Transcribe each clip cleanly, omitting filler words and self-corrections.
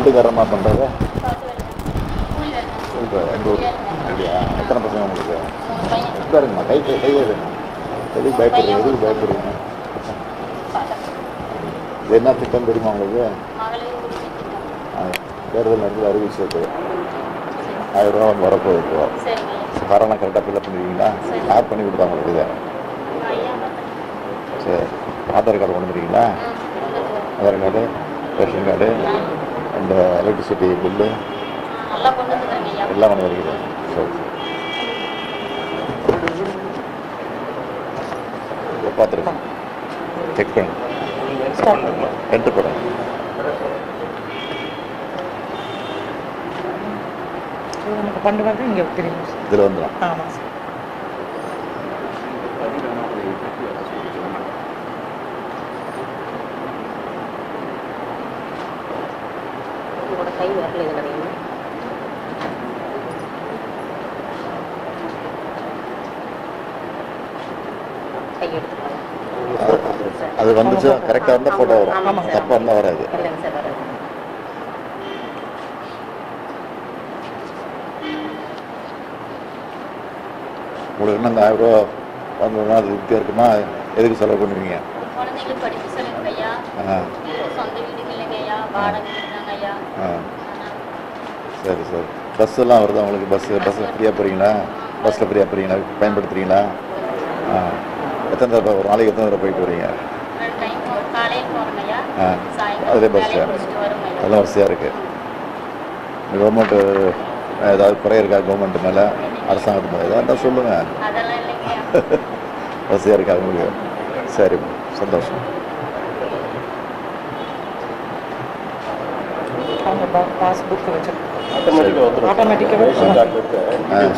வீட்டுக்காரமா பண்ணுறது எங்கள் ஊர் இல்லையா? எத்தனை பசங்க உங்களுக்கு? உட்காருங்கம்மா, கை எதுக்கு பயப்படுறீங்க? எதுக்கு பயப்படுறீங்க? இது என்ன திட்டம் தெரியுமா உங்களுக்கு? தேர்தல் நேரத்தில் அறிவிச்சது 1000 ரூபா வந்து வரப்போகுது. இப்போ காரெல்லாம் கரெக்டாக ஃபில்அப் பண்ணிடுவீங்களா? யார் பண்ணி கொடுத்தா உங்களுக்கு இதை? சரி, ஆதார் கார்டு கொண்டு வந்துருக்கீங்களா? ஆதார் கார்டு, ரேஷன் கார்டு, அந்த எலக்ட்ரிசிட்டி பில்லு எல்லாம் கொண்டு வருகிறது. சரி, பார்த்துருக்கேன், செக் பண்ணுங்க, என்ட்ரு பண்ணுங்க. பண்டு வந்து இங்கே தெரியும், இதில் வந்துடும். ஆமாம் சார். கை வரல இது நிறைய கை எடுத்துக்கலாம். அது வந்துச்சு கரெக்டாக இருந்தால் ஃபோட்டோ வரும், தப்பாக இருந்தால் வராது. உங்களுக்கு என்ன அந்த 1000 ரூபா வந்ததுன்னா அது இதுக்கு இருக்குமா? எதுக்கு செலவு பண்ணுவீங்க? சரி சரி. பஸ்ஸெல்லாம் வருதா உங்களுக்கு? பஸ்ஸில் ஃப்ரீயாக போகிறீங்களா? பஸ்ஸில் ஃப்ரீயாக போகிறீங்களா? பயன்படுத்துகிறீங்களா? எத்தனை தடவை ஒரு நாளைக்கு எத்தனை தடவை போயிட்டு வரீங்க? அதிலே பஸ்ஸு அதெல்லாம் வசதியாக இருக்குது. கவர்மெண்ட்டு ஏதாவது குறை இருக்கா? கவர்மெண்ட்டு மேலே, அரசாங்கத்து மேலே ஏதாவது இருந்தால் சொல்லுங்கள். வசதியாக இருக்கா உங்களுக்கு? சரி, சந்தோஷம். பாஸ்புக் வச்சுருக்கோம், ஆட்டோமேட்டிக்காக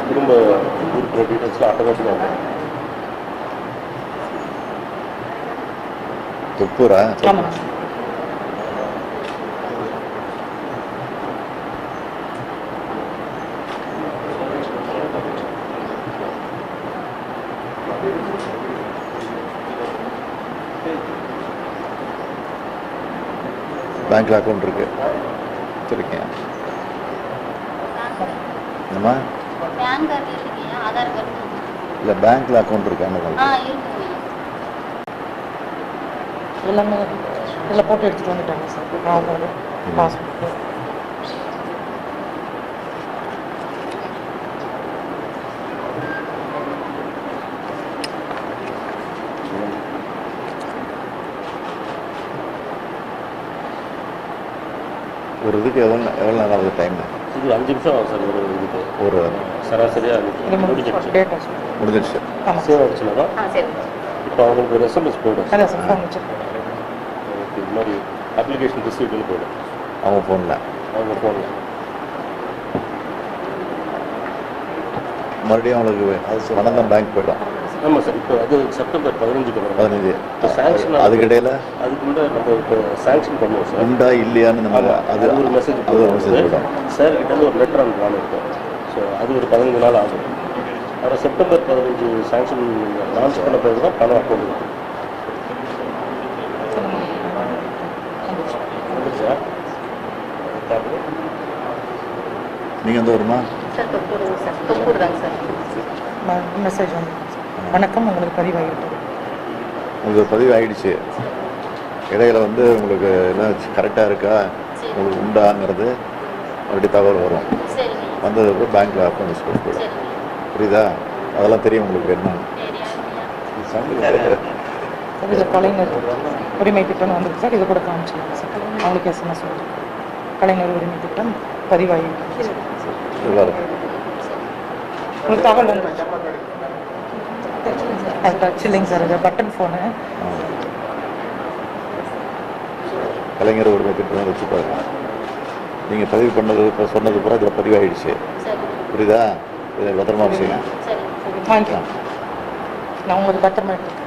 குடும்ப உறுப்பினர் டீட்டெயில்ஸ்லாம் ஆட்டோமேட்டிக்காக வரும். துப்பூரா? ஆமாம். பேங்க்கில் அக்கௌண்ட் இருக்கு வச்சுருக்கேன். என்னம்மா? இல்லை, பேங்க்கில் அக்கௌண்ட் இருக்கு. எல்லாமே இதில் போட்டு எடுத்துகிட்டு வந்துட்டாங்க சார். ஆதார், பாஸ்புக்கு. ஒரு இதுக்கு எவ்வளோ நேரம் ஆகுது டைம்? இது 5 நிமிஷம் ஆகும் சார். ஒரு இதுக்கு ஒரு சராசரியாக முடிஞ்சிடுச்சு. சேவ் ஆகிடுச்சுன்னா தான் இப்போ அவங்களுக்கு ஒரு எஸ்எம்எஸ் போய்டும். இது மாதிரி அப்ளிகேஷன் ரிசீவ்டுன்னு போய்டும் அவங்க ஃபோனில். மறுபடியும் அவங்களுக்கு பணம் தான் பேங்க் போய்டும். ஆமாம் சார். இப்போ அது செப்டம்பர் 15க்கு வரும். 15 இப்போ சாங்ஷன் அதுக்கிடையில் அதுக்கு முன்னாடி நம்ம இப்போ சாங்ஷன் பண்ணுவோம் சார். உண்டா இல்லையான்னு நம்ம அது ஒரு மெசேஜ் போய்டும். சார் கிட்டேருந்து ஒரு லெட்டர் அனுப்பலான்னு இருக்கும். ஸோ அது ஒரு 15 நாள் ஆகும். அப்புறம் செப்டம்பர் 15 சாங்ஷன் லான்ச் பண்ண பிறகு தான் பணம் அக்கௌண்ட். சார் நீங்கள் எந்த ஊருமா? சார் தொக்கூர் சார், தொக்கூர் தாங்க சார். மெசேஜ் வந்து வணக்கம், உங்களுக்கு பதிவாகிவிட்டது. உங்களுக்கு ஒரு பதிவு ஆகிடுச்சு. இடையில வந்து உங்களுக்கு என்ன கரெக்டாக இருக்கா, உங்களுக்கு உண்டாங்கிறது அப்படி தகவல் வரும். வந்ததுக்கு பேங்க்கில் அக்கௌண்ட் போய்டும். புரியுதா? அதெல்லாம் தெரியும் உங்களுக்கு என்ன. இதில் கலைஞர் உரிமை திட்டம் வந்துருக்கு சார். இது கூட காமிச்சிருங்க சார். அவங்களுக்கு எஸ்எம்எஸ் வருது. கலைஞர் உரிமை திட்டம் பதிவாகி உங்களுக்கு தகவல் வந்து டச் இல்லைங்க சார். இது பட்டன் ஃபோனு. கலைஞர் உரிமை திட்டம் வச்சு பாருங்க. நீங்கள் பதிவு பண்ணது இப்போ சொன்னது பூரா இதில் பதிவாகிடுச்சு. புரியுதா? இதை பத்திரமா வச்சுங்க. வாங்கிக்கலாம். நான் உங்களுக்கு பத்திரமா எடுத்துக்கிறேன்.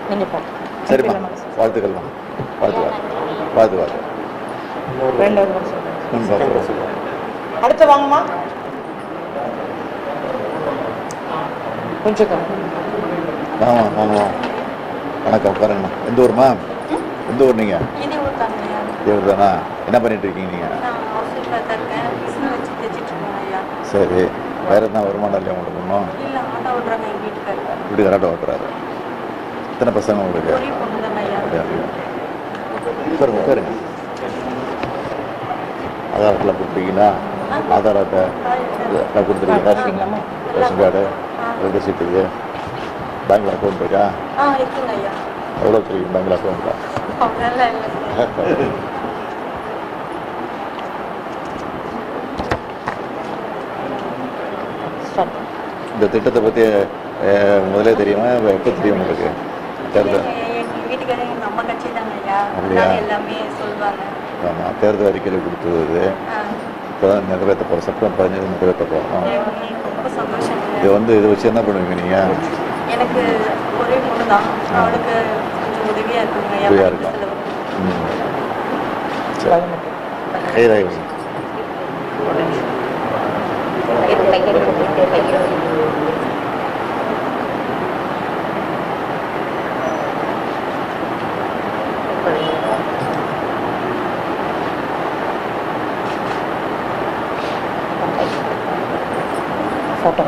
நீங்கள் பார்த்து சரிம்மா. வாழ்த்துக்கள்மா. வாழ்த்துக்கள். வாழ்த்துக்கள். ரெண்டாவது வருஷம் அடுத்து வாங்கம்மா. கொஞ்சம் வாங்க வாங்க. வணக்கம், உட்காருங்கம்மா. எந்த ஊருமா? எந்த ஊர் நீங்கள்? இதே ஊர் தானா? என்ன பண்ணிட்டு இருக்கீங்க நீங்கள்? சரி. வேறு என்ன வருமானம் இல்லையா உங்களுக்கு ஒன்றும்? வீட்டுக்கார ஆட்டோ ஓட்டுறாரு. எத்தனை பசங்க உங்களுக்கு? உட்காருங்க உட்காருங்க. ஆதார் அட்டைலாம் கொடுத்துருக்கீங்களா? ஆதார் அட்டை எல்லாம் கொடுத்துருக்கீங்களா? ரேஷன் கார்டு, ரெண்டு சீட்டு இது. பேங்க்கில் அக்கௌண்ட் இருக்கா? எவ்வளோ வச்சுருக்கீங்க பேங்க்கில் அக்கௌண்ட்டில்? இந்த திட்டத்தை பற்றி முதலே தெரியுமா? எப்போ தெரியும் உங்களுக்கு? தேர்தல் அப்படியா? ஆமாம், தேர்தல் அறிக்கையில் கொடுத்தது. இப்போ தான் நிறைவேற்ற போகிறோம். செப்டம்பர் 15 நிறைவேற்ற போகிறோம். இது வந்து இதை வச்சு என்ன பண்ணுவீங்க நீங்கள்? எனக்கு ஒரே பொண்ணு தான். அவளுக்கு கொஞ்சம் உதவியாக இருக்குங்க. உதவியாக இருக்கும். சரி. கைதாகி ஃபோட்டோ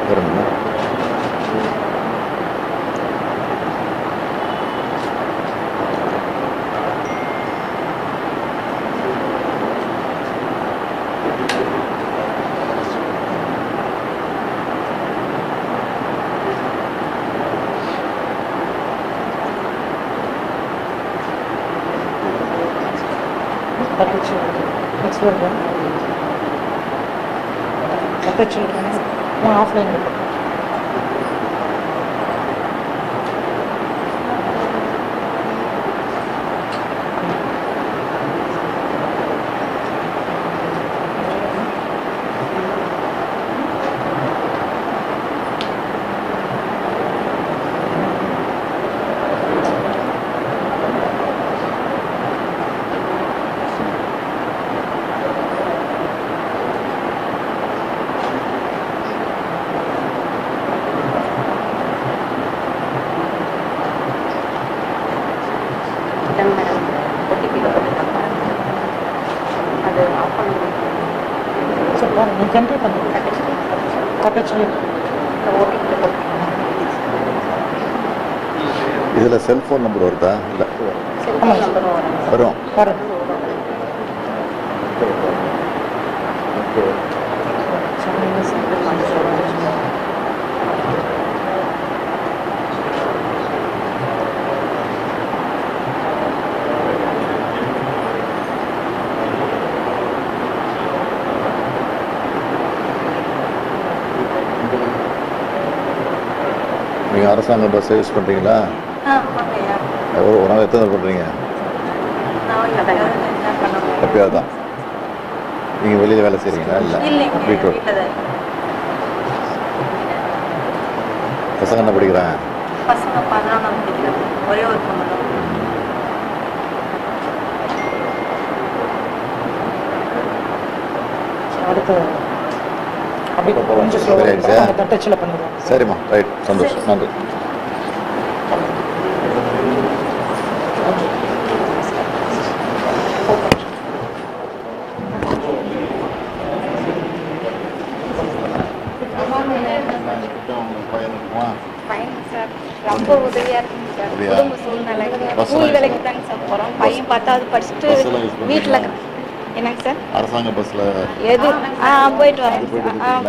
வருங்க. next one. Other children, offline. இதில் செல்ஃபோன் நம்பர் வருதா? இல்லை, வரும். நீங்கள் அரசாங்க பஸ்ஸை யூஸ் பண்ணுறீங்களா? ஒரு நாள் எத்தனை பண்ணுறீங்க? எப்பயாவது தான். நீங்கள் வெளியில் வேலை செய்கிறீங்களா? இல்லை, வீட்டோட பசங்க என்ன படிக்கிறாங்க? பசங்க 11ஆம் படிக்கிறாங்க. ஒரே ஒரு பொண்ணு தான். அடுத்து அப்படி கொஞ்சம் சரி, ஆயிடுச்சா? ஸ்லோவாக டச்சில் பண்ணிடுவோம். சரிம்மா, ரைட், சந்தோஷம், நன்றி. ரொம்ப உதவியா இருக்குங்க சார். குடும்ப சூழ்நிலை கூலி வேலைக்கு தாங்க சார் போறோம். பையன் 10வது படிச்சுட்டு வீட்டுல என்னங்க சார் அரசாங்க பஸ்ல எது போயிட்டு வரேன்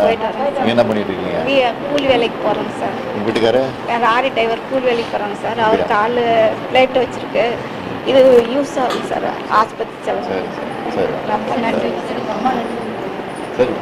போயிட்டு வரேன். நீங்க என்ன பண்ணிட்டு இருக்கீங்க? கூலி வேலைக்கு போறோங்க சார். உங்க வீட்டுக்காரு லாரி டிரைவர் கூலி வேலைக்கு போறாங்க சார். அவர் காலு பிளேட் வச்சிருக்கு. இது யூஸ் ஆகும் சார் ஆஸ்பத்திரி செலவு. சரி சரி சரி ரொம்ப நன்றி. சரி.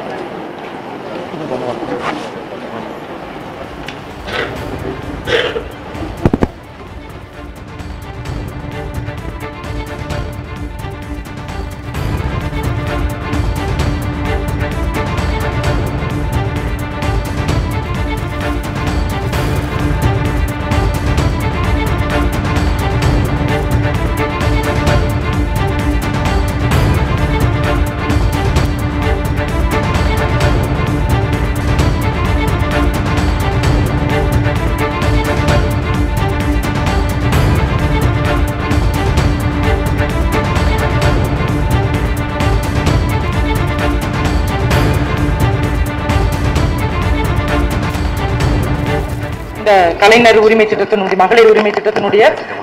இந்த கலைஞர் உரிமை திட்டத்தினுடைய மகளிர் உரிமை திட்டத்தினுடைய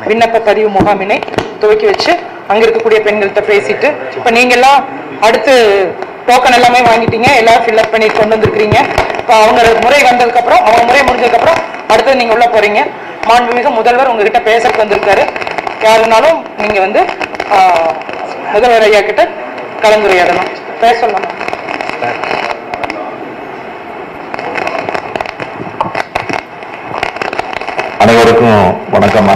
விண்ணப்ப பதிவு முகாமினை துவக்கி வச்சு அங்க இருக்கக்கூடிய பெண்கள்கிட்ட பேசிட்டு இப்ப நீங்க எல்லாம் அடுத்து டோக்கன் எல்லாமே வாங்கிட்டீங்க, எல்லாரும் ஃபில்அப் பண்ணி கொண்டு வந்திருக்கிறீங்க. இப்போ அவங்க முறை வந்ததுக்கு அப்புறம் அவங்க முறை முடிஞ்சதுக்கு அப்புறம் அடுத்து நீங்க உள்ள போறீங்க. மாண்புமிகு முதல்வர் உங்ககிட்ட பேசறதுக்கு வந்திருக்காரு. யாருனாலும் நீங்க வந்து முதல்வர் ஐயா கிட்ட கலந்துரையாடலாம், பேசலாம். அனைவருக்கும் வணக்கம்மா.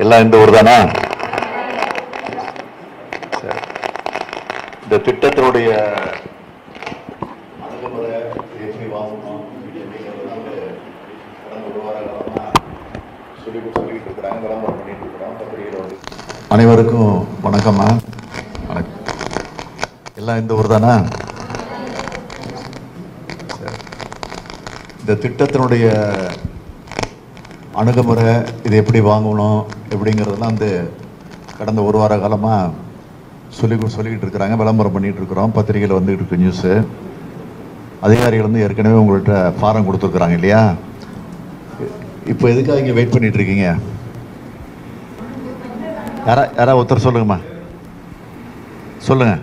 எல்லாம் இந்த ஊர் தானா? இந்த திட்டத்தினுடைய அணுகுமுறை எப்படி வாங்கணும் ஒரு வார காலமா சொல்லிக்கிட்டு இருக்கிறாங்க, விளம்பரம் பண்ணிட்டு இருக்கிறோம் பத்திரிகையில் வந்து. அனைவருக்கும் வணக்கம்மா. வணக்கம். எல்லாம் இந்த ஊர் தானா? இந்த திட்டத்தினுடைய அணுகுமுறை இது எப்படி வாங்கணும் எப்படிங்கிறதெல்லாம் வந்து கடந்த ஒரு வார காலமாக சொல்லிக்கிட்டு இருக்கிறாங்க, விளம்பரம் பண்ணிகிட்டு இருக்கிறோம், பத்திரிகையில் வந்துகிட்டு இருக்கு நியூஸு. அதிகாரிகள் வந்து ஏற்கனவே உங்கள்கிட்ட ஃபாரம் கொடுத்துருக்குறாங்க இல்லையா? இப்போ எதுக்காக இங்கே வெயிட் பண்ணிட்டு இருக்கீங்க? யாரா ஒருத்தர் சொல்லுங்கம்மா, சொல்லுங்க.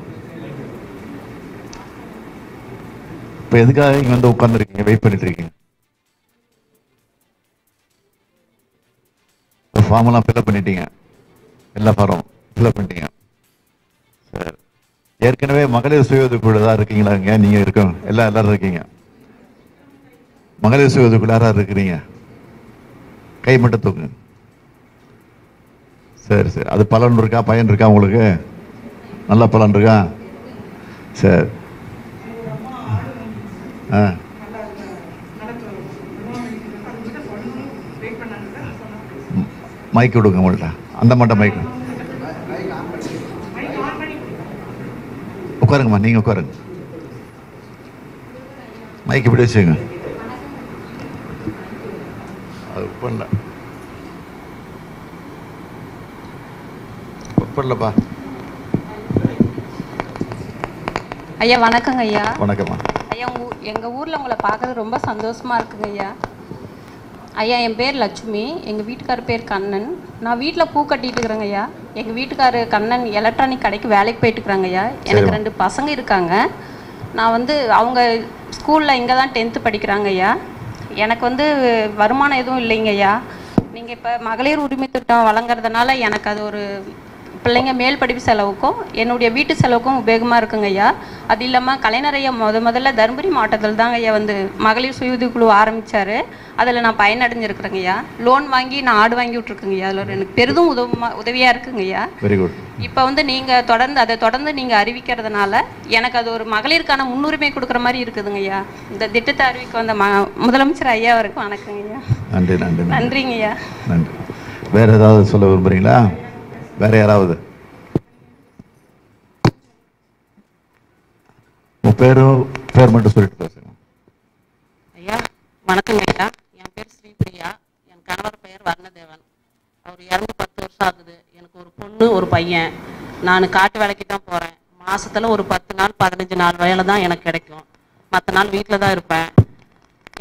இப்போ எதுக்காக இங்கே வந்து உட்காந்துருக்கீங்க, வெயிட் பண்ணிட்டு இருக்கீங்க? ஃபார்மெல்லாம் ஃபில்அப் பண்ணிட்டீங்க, எல்லா ஃபார்மும் ஃபில்அப் பண்ணிட்டீங்க. சரி, ஏற்கனவே மகளிர் சுய உதவிக்குழு தான் இருக்கீங்களா? இங்கே நீங்கள் எல்லாரும் இருக்கீங்க. மகளிர் சுய உதவிக்குழு யாராவது இருக்கிறீங்க? கை மட்டும் தூக்குங்க. சரி சரி, அது பலன் இருக்கா, பயன் இருக்கா உங்களுக்கு? நல்ல பலன் இருக்கா? சரி. மைக் கொடுங்க உங்கள்கிட்ட, அந்த மட்டும் மைக். உட்காருங்கம்மா, நீங்க உட்காருங்க. மைக் இப்படி வச்சுங்க. அது பண்ணலப்பா. ஐயா வணக்கங்க ஐயா. வணக்கம்மா ஐயா. எங்கள் ஊரில் உங்களை பார்க்கறது ரொம்ப சந்தோஷமாக இருக்குங்க ஐயா. ஐயா என் பேர் லட்சுமி, எங்கள் வீட்டுக்கார் பேர் கண்ணன். நான் வீட்டில் பூ கட்டிட்டு இருக்கிறேங்க ஐயா. எங்கள் வீட்டுக்கார் கண்ணன் எலக்ட்ரானிக் கடைக்கு வேலைக்கு போயிட்டுருக்குறாங்க ஐயா. எனக்கு 2 பசங்க இருக்காங்க. நான் வந்து அவங்க ஸ்கூலில் இங்கே தான் 10th படிக்கிறாங்க ஐயா. எனக்கு வந்து வருமானம் எதுவும் இல்லைங்க ஐயா. நீங்கள் இப்போ மகளிர் உரிமை திட்டம் வழங்குறதுனால எனக்கு அது ஒரு பிள்ளைங்க மேல் படிப்பு செலவுக்கும் என்னுடைய வீட்டு செலவுக்கும் உபயோகமாக இருக்குங்க ஐயா. அது இல்லாமல் கலைஞர் ஐயா முதல்ல தருமபுரி மாவட்டத்தில் தாங்க ஐயா வந்து மகளிர் சுய உதவிக்குழு ஆரம்பித்தார். அதில் நான் பயனடைஞ்சிருக்கிறேங்க ஐயா. லோன் வாங்கி நான் ஆடு வாங்கி விட்ருக்குங்க ஐயா. அதில் எனக்கு பெரிதும் உதவியாக இருக்குங்க ஐயா. Very good. இப்போ வந்து நீங்கள் தொடர்ந்து நீங்கள் அறிவிக்கிறதுனால எனக்கு அது ஒரு மகளிருக்கான முன்னுரிமை கொடுக்குற மாதிரி இருக்குதுங்க ஐயா. இந்த திட்டத்தை அறிவிக்க வந்த முதலமைச்சர் ஐயா அவருக்கு வணக்கங்க ஐயா. நன்றி நன்றி நன்றிங்க ஐயா. நன்றி. வேறு ஏதாவது சொல்ல விரும்புகிறீங்களா? வேறு யாராவது? பேர் மட்டும் சொல்லிட்டு பேசுங்க. ஐயா வணக்கங்க ஐயா. என் பேர் ஸ்ரீபிரியா. என் கணவர் பெயர் வர்ணதேவன். அவர் இறந்து 10 வருஷம் ஆகுது. எனக்கு ஒரு பொண்ணு ஒரு பையன். நான் காட்டு வேலைக்கு தான் போகிறேன். மாதத்தில் ஒரு 10 நாள் 15 நாள் வேலை தான் எனக்கு கிடைக்கும். மற்ற நாள் வீட்டில் தான் இருப்பேன்.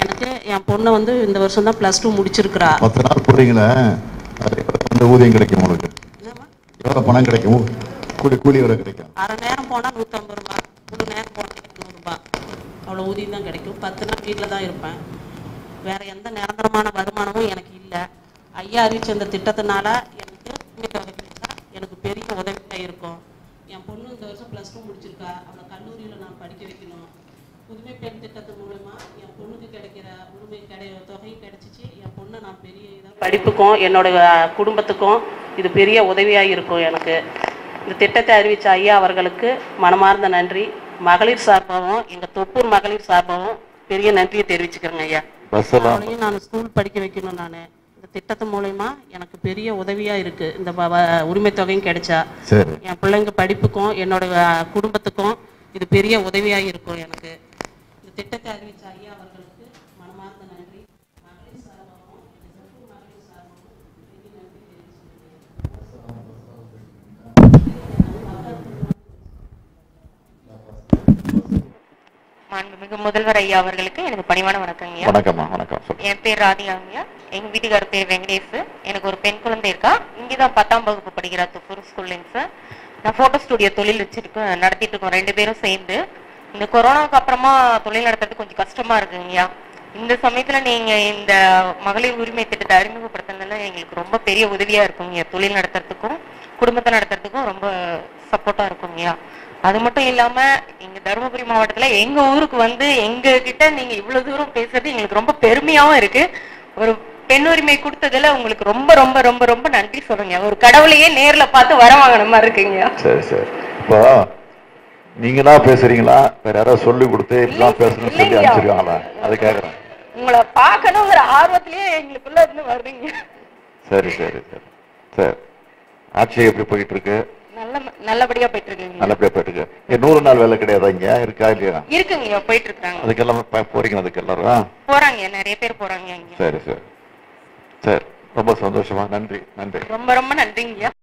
எனக்கு என் பொண்ணு வந்து இந்த வருஷம் தான் +2 முடிச்சிருக்கிறா. 10 நாள் போகிறீங்களே, அந்த ஊதியம் கிடைக்கும் உங்களுக்கு? எவ்வளோ பணம் கிடைக்கும்? கூலி வர கிடைக்கும்? அரை நேரம் போனால் 150 ரூபா, முழு நேரம் போனால் 200 ரூபா. அவ்வளோ ஊதியம் தான் கிடைக்கும். 10 நாள் வீட்டில் தான் இருப்பேன். வேறு எந்த நிரந்தரமான வருமானமும் எனக்கு இல்லை. ஐயா அறிவிச்ச இந்த திட்டத்தினால எனக்கு பெரிய உதவியாக இருக்கும். என் பொண்ணு இந்த வருஷம் +2 முடிச்சிருக்கா. அவளை கல்லூரியில் நான் படிக்க வைக்கணும். புதுமை பெண் திட்டத்தின் மூலமா என் பொண்ணுக்கு கிடைக்கிற தொகை கிடைச்சிச்சு. என் பொண்ணை நான் பெரிய படிப்புக்கும் என்னோட குடும்பத்துக்கும் இது பெரிய உதவியாக இருக்கும். எனக்கு இந்த திட்டத்தை அறிவித்த ஐயா அவர்களுக்கு மனமார்ந்த நன்றி. மகளிர் சார்பாகவும் எங்கள் தொப்பூர் மகளிர் சார்பாகவும் பெரிய நன்றியை தெரிவிச்சுக்கிறேங்க ஐயா. அவளையும் நான் ஸ்கூல் படிக்க வைக்கணும். நான் இந்த திட்டத்தின் மூலமா எனக்கு பெரிய உதவியாக இருக்குது. இந்த உரிமை தொகையும் கிடைச்சா என் பிள்ளைங்க படிப்புக்கும் என்னோட குடும்பத்துக்கும் இது பெரிய உதவியாக இருக்கும். எனக்கு இந்த திட்டத்தை அறிவித்த ஐயா அவர்களுக்கு மனமார்ந்த நன்றி. மகளிர் சார்பாகவும் தொப்பூர் மகளிர் சார்பாகவும் பெரிய நன்றி தெரிவிச்சுக்கிறேன். மாண்புமிகு முதல்வர் ஐயா அவர்களுக்கு எனக்கு பணிவான வணக்கங்க. வணக்கம்மா. வணக்கம். என் பேர் ராதிகாங்க. எங்க வீட்டுக்காரர் பேர் வெங்கடேஷ். எனக்கு ஒரு பெண் குழந்தை இருக்கா. இங்கேதான் 10ஆம் வகுப்பு படிக்கிறா, துப்பூர் ஸ்கூல்லைங்க சார். நான் போட்டோ ஸ்டுடியோ தொழில் நடத்திட்டு இருக்கோம் 2 பேரும் சேர்ந்து. இந்த கொரோனாவுக்கு அப்புறமா தொழில் நடத்துறது கொஞ்சம் கஷ்டமா இருக்குங்கய்யா. இந்த சமயத்துல நீங்க இந்த மகளிர் உரிமை திட்டத்தை அறிமுகப்படுத்தினால எங்களுக்கு ரொம்ப பெரிய உதவியா இருக்குங்க. தொழில் நடத்துறதுக்கும் குடும்பத்தை நடத்துறதுக்கும் ரொம்ப சப்போர்ட்டா இருக்குங்கய்யா. அது மட்டும் இல்லாம எங்க தருமபுரி மாவட்டத்துல எங்க ஊருக்கு வந்து எங்க கிட்ட நீங்க இவ்வளவு தூரம் பேசுறது எங்களுக்கு ரொம்ப பெருமையாவும் இருக்கு. ஒரு பெண் உரிமை கொடுத்ததுல உங்களுக்கு ரொம்ப ரொம்ப ரொம்ப ரொம்ப நன்றி சொல்லுங்க. ஒரு கடவுளையே நேர்ல பார்த்து வர வாங்கின மாதிரி இருக்குங்க. சரி சரி. இப்போ நீங்களா பேசுறீங்களா, வேற யாராவது சொல்லி கொடுத்து இப்படிலாம் பேசணும்னு சொல்லி அனுப்பிச்சிருக்காங்களா? அது கேட்குறேன். உங்களை பார்க்கணுங்கிற ஆர்வத்திலேயே எங்களுக்குள்ள இருந்து வர்றீங்க. சரி சரி சரி சரி. ஆட்சி எப்படி போயிட்டு இருக்கு? நல்லபடியா போயிட்டு இருக்கு. நல்லபடியா போயிட்டு இருக்கு. 100 நாள் வேலை கிடையாதா? இங்க இருக்கா இல்லையா? இருக்குங்க, போயிட்டு இருக்காங்க. அதுக்கெல்லாம் போறீங்க? அதுக்கு எல்லாரும் போறாங்க, நிறைய பேர் போறாங்க. சரி சரி சரி. ரொம்ப சந்தோஷமா. நன்றி நன்றி. ரொம்ப ரொம்ப நன்றிங்க.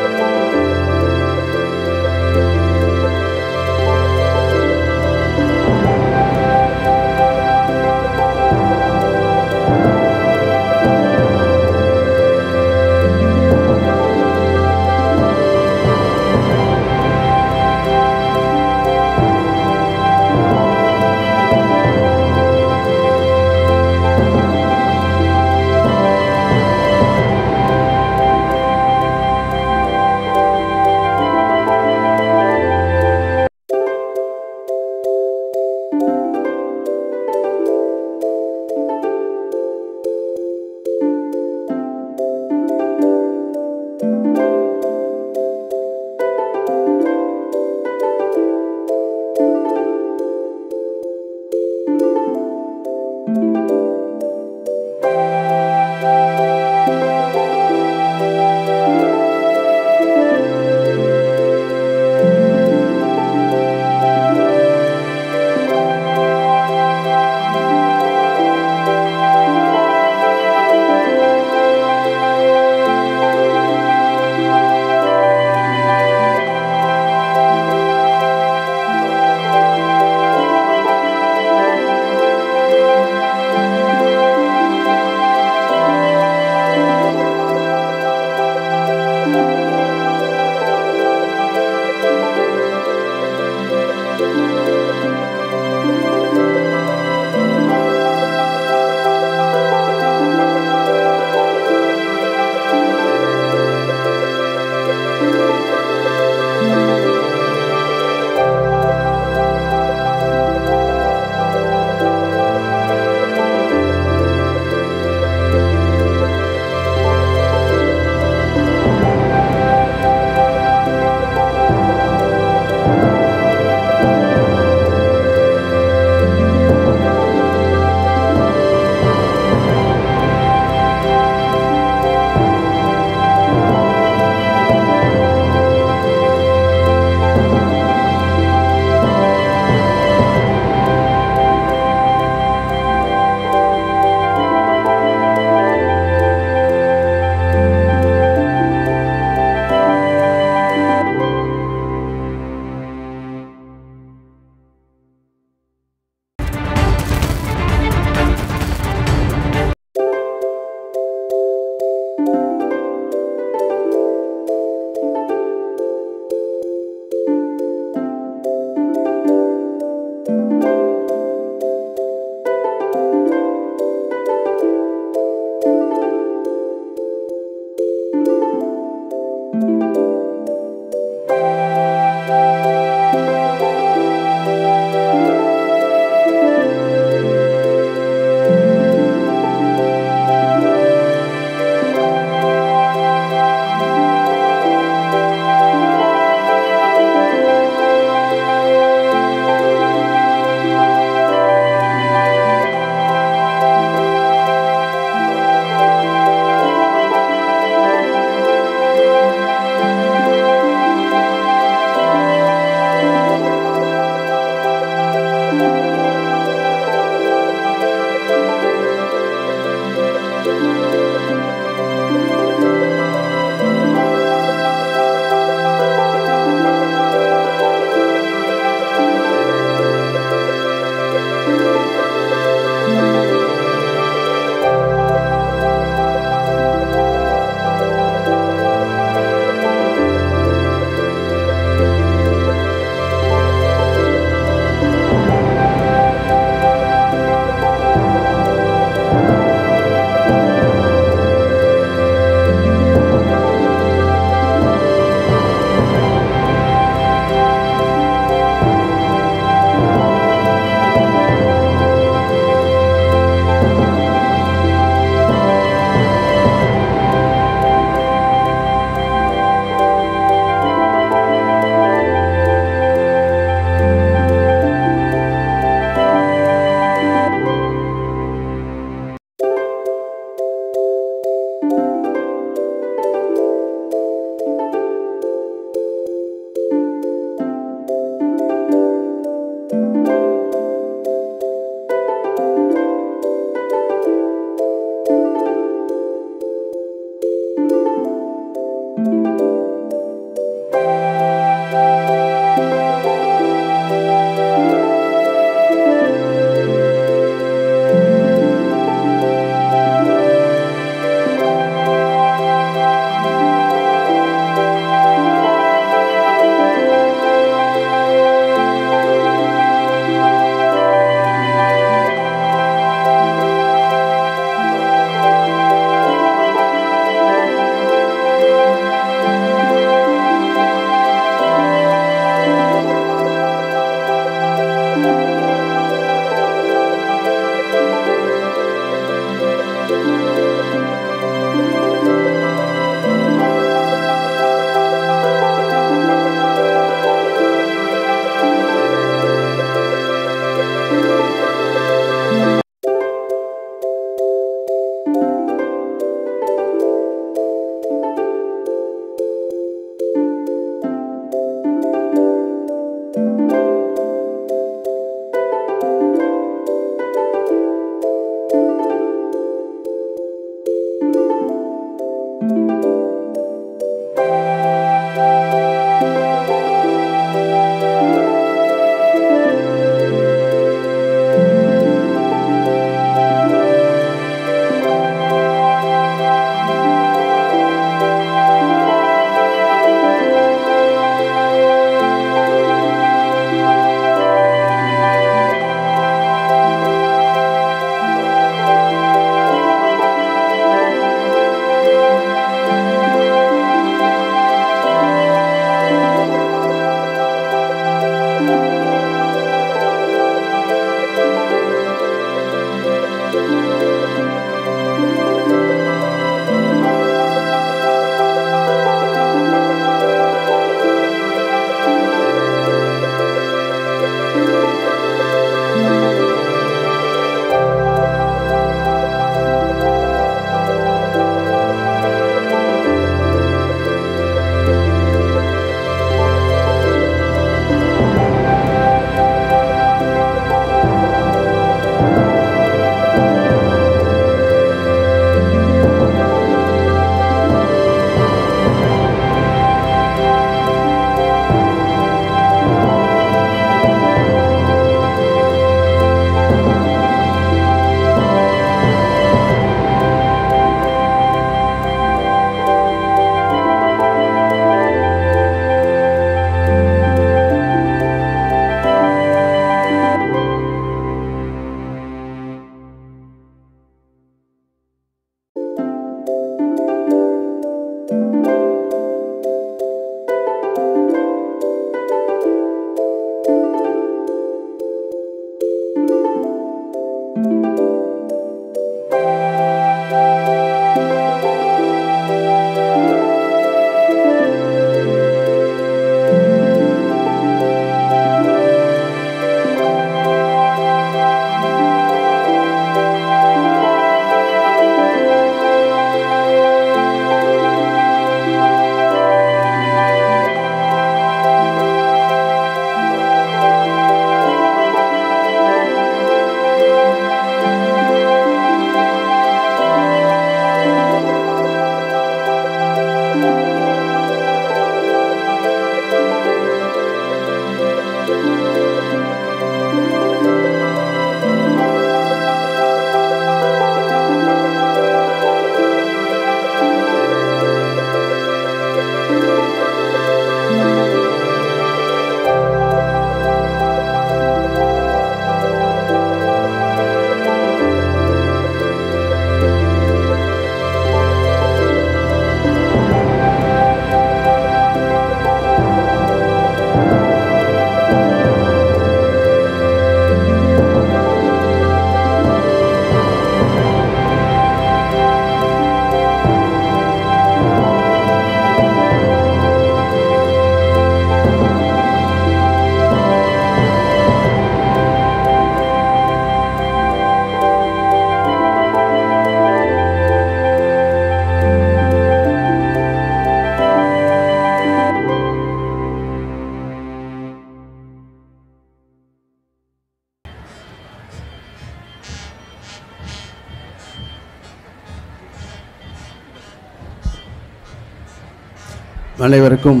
அனைவருக்கும்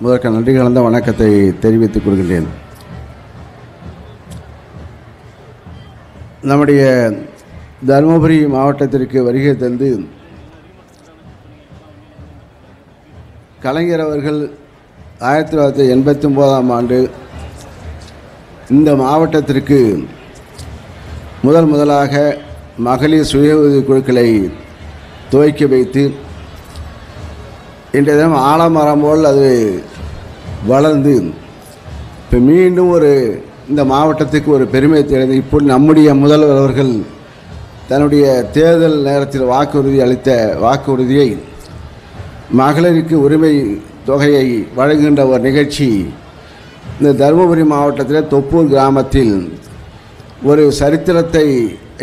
முதற்க நன்றி கலந்த வணக்கத்தை தெரிவித்துக் கொள்கின்றேன். நம்முடைய தருமபுரி மாவட்டத்திற்கு வருகை தந்து கலைஞர் அவர்கள் 1989ஆம் ஆண்டு இந்த மாவட்டத்திற்கு முதலாக மகளிர் சுய உதவி குழுக்களை துவக்கி வைத்து இன்றைய தினம் ஆலமரம் போல் அது வளர்ந்து இப்போ மீண்டும் இந்த மாவட்டத்துக்கு ஒரு பெருமை தேர்ந்து இப்போ நம்முடைய முதல்வர் அவர்கள் தன்னுடைய தேர்தல் நேரத்தில் வாக்குறுதி அளித்த வாக்குறுதியை மகளிருக்கு உரிமை தொகையை வழங்குகின்ற ஒரு நிகழ்ச்சி இந்த தருமபுரி மாவட்டத்தில் தொப்பூர் கிராமத்தில் ஒரு சரித்திரத்தை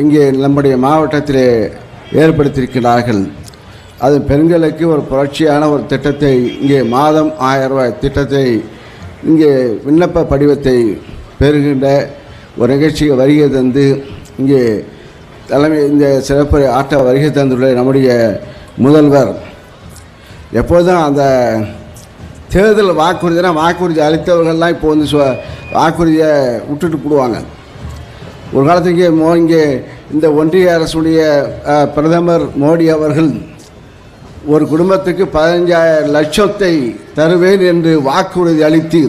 இங்கே நம்முடைய மாவட்டத்தில் ஏற்படுத்தியிருக்கிறார்கள். அது பெண்களுக்கு ஒரு புரட்சியான ஒரு திட்டத்தை இங்கே மாதம் 1000 ரூபாய் திட்டத்தை இங்கே விண்ணப்ப படிவத்தை பெறுகின்ற ஒரு நிகழ்ச்சியை வருகை தந்து இங்கே இந்த சிறப்பு ஆட்ட வருகை தந்துள்ள நம்முடைய முதல்வர் எப்போதும் அந்த தேர்தல் வாக்குறுதி அளித்தவர்கள்லாம் இப்போ வாக்குறுதியை விட்டுட்டு போடுவாங்க. ஒரு காலத்துக்கு இங்கே இந்த ஒன்றிய அரசுடைய பிரதமர் மோடி அவர்கள் ஒரு குடும்பத்துக்கு 15,000 லட்சத்தை தருவேன் என்று வாக்குறுதி அளித்து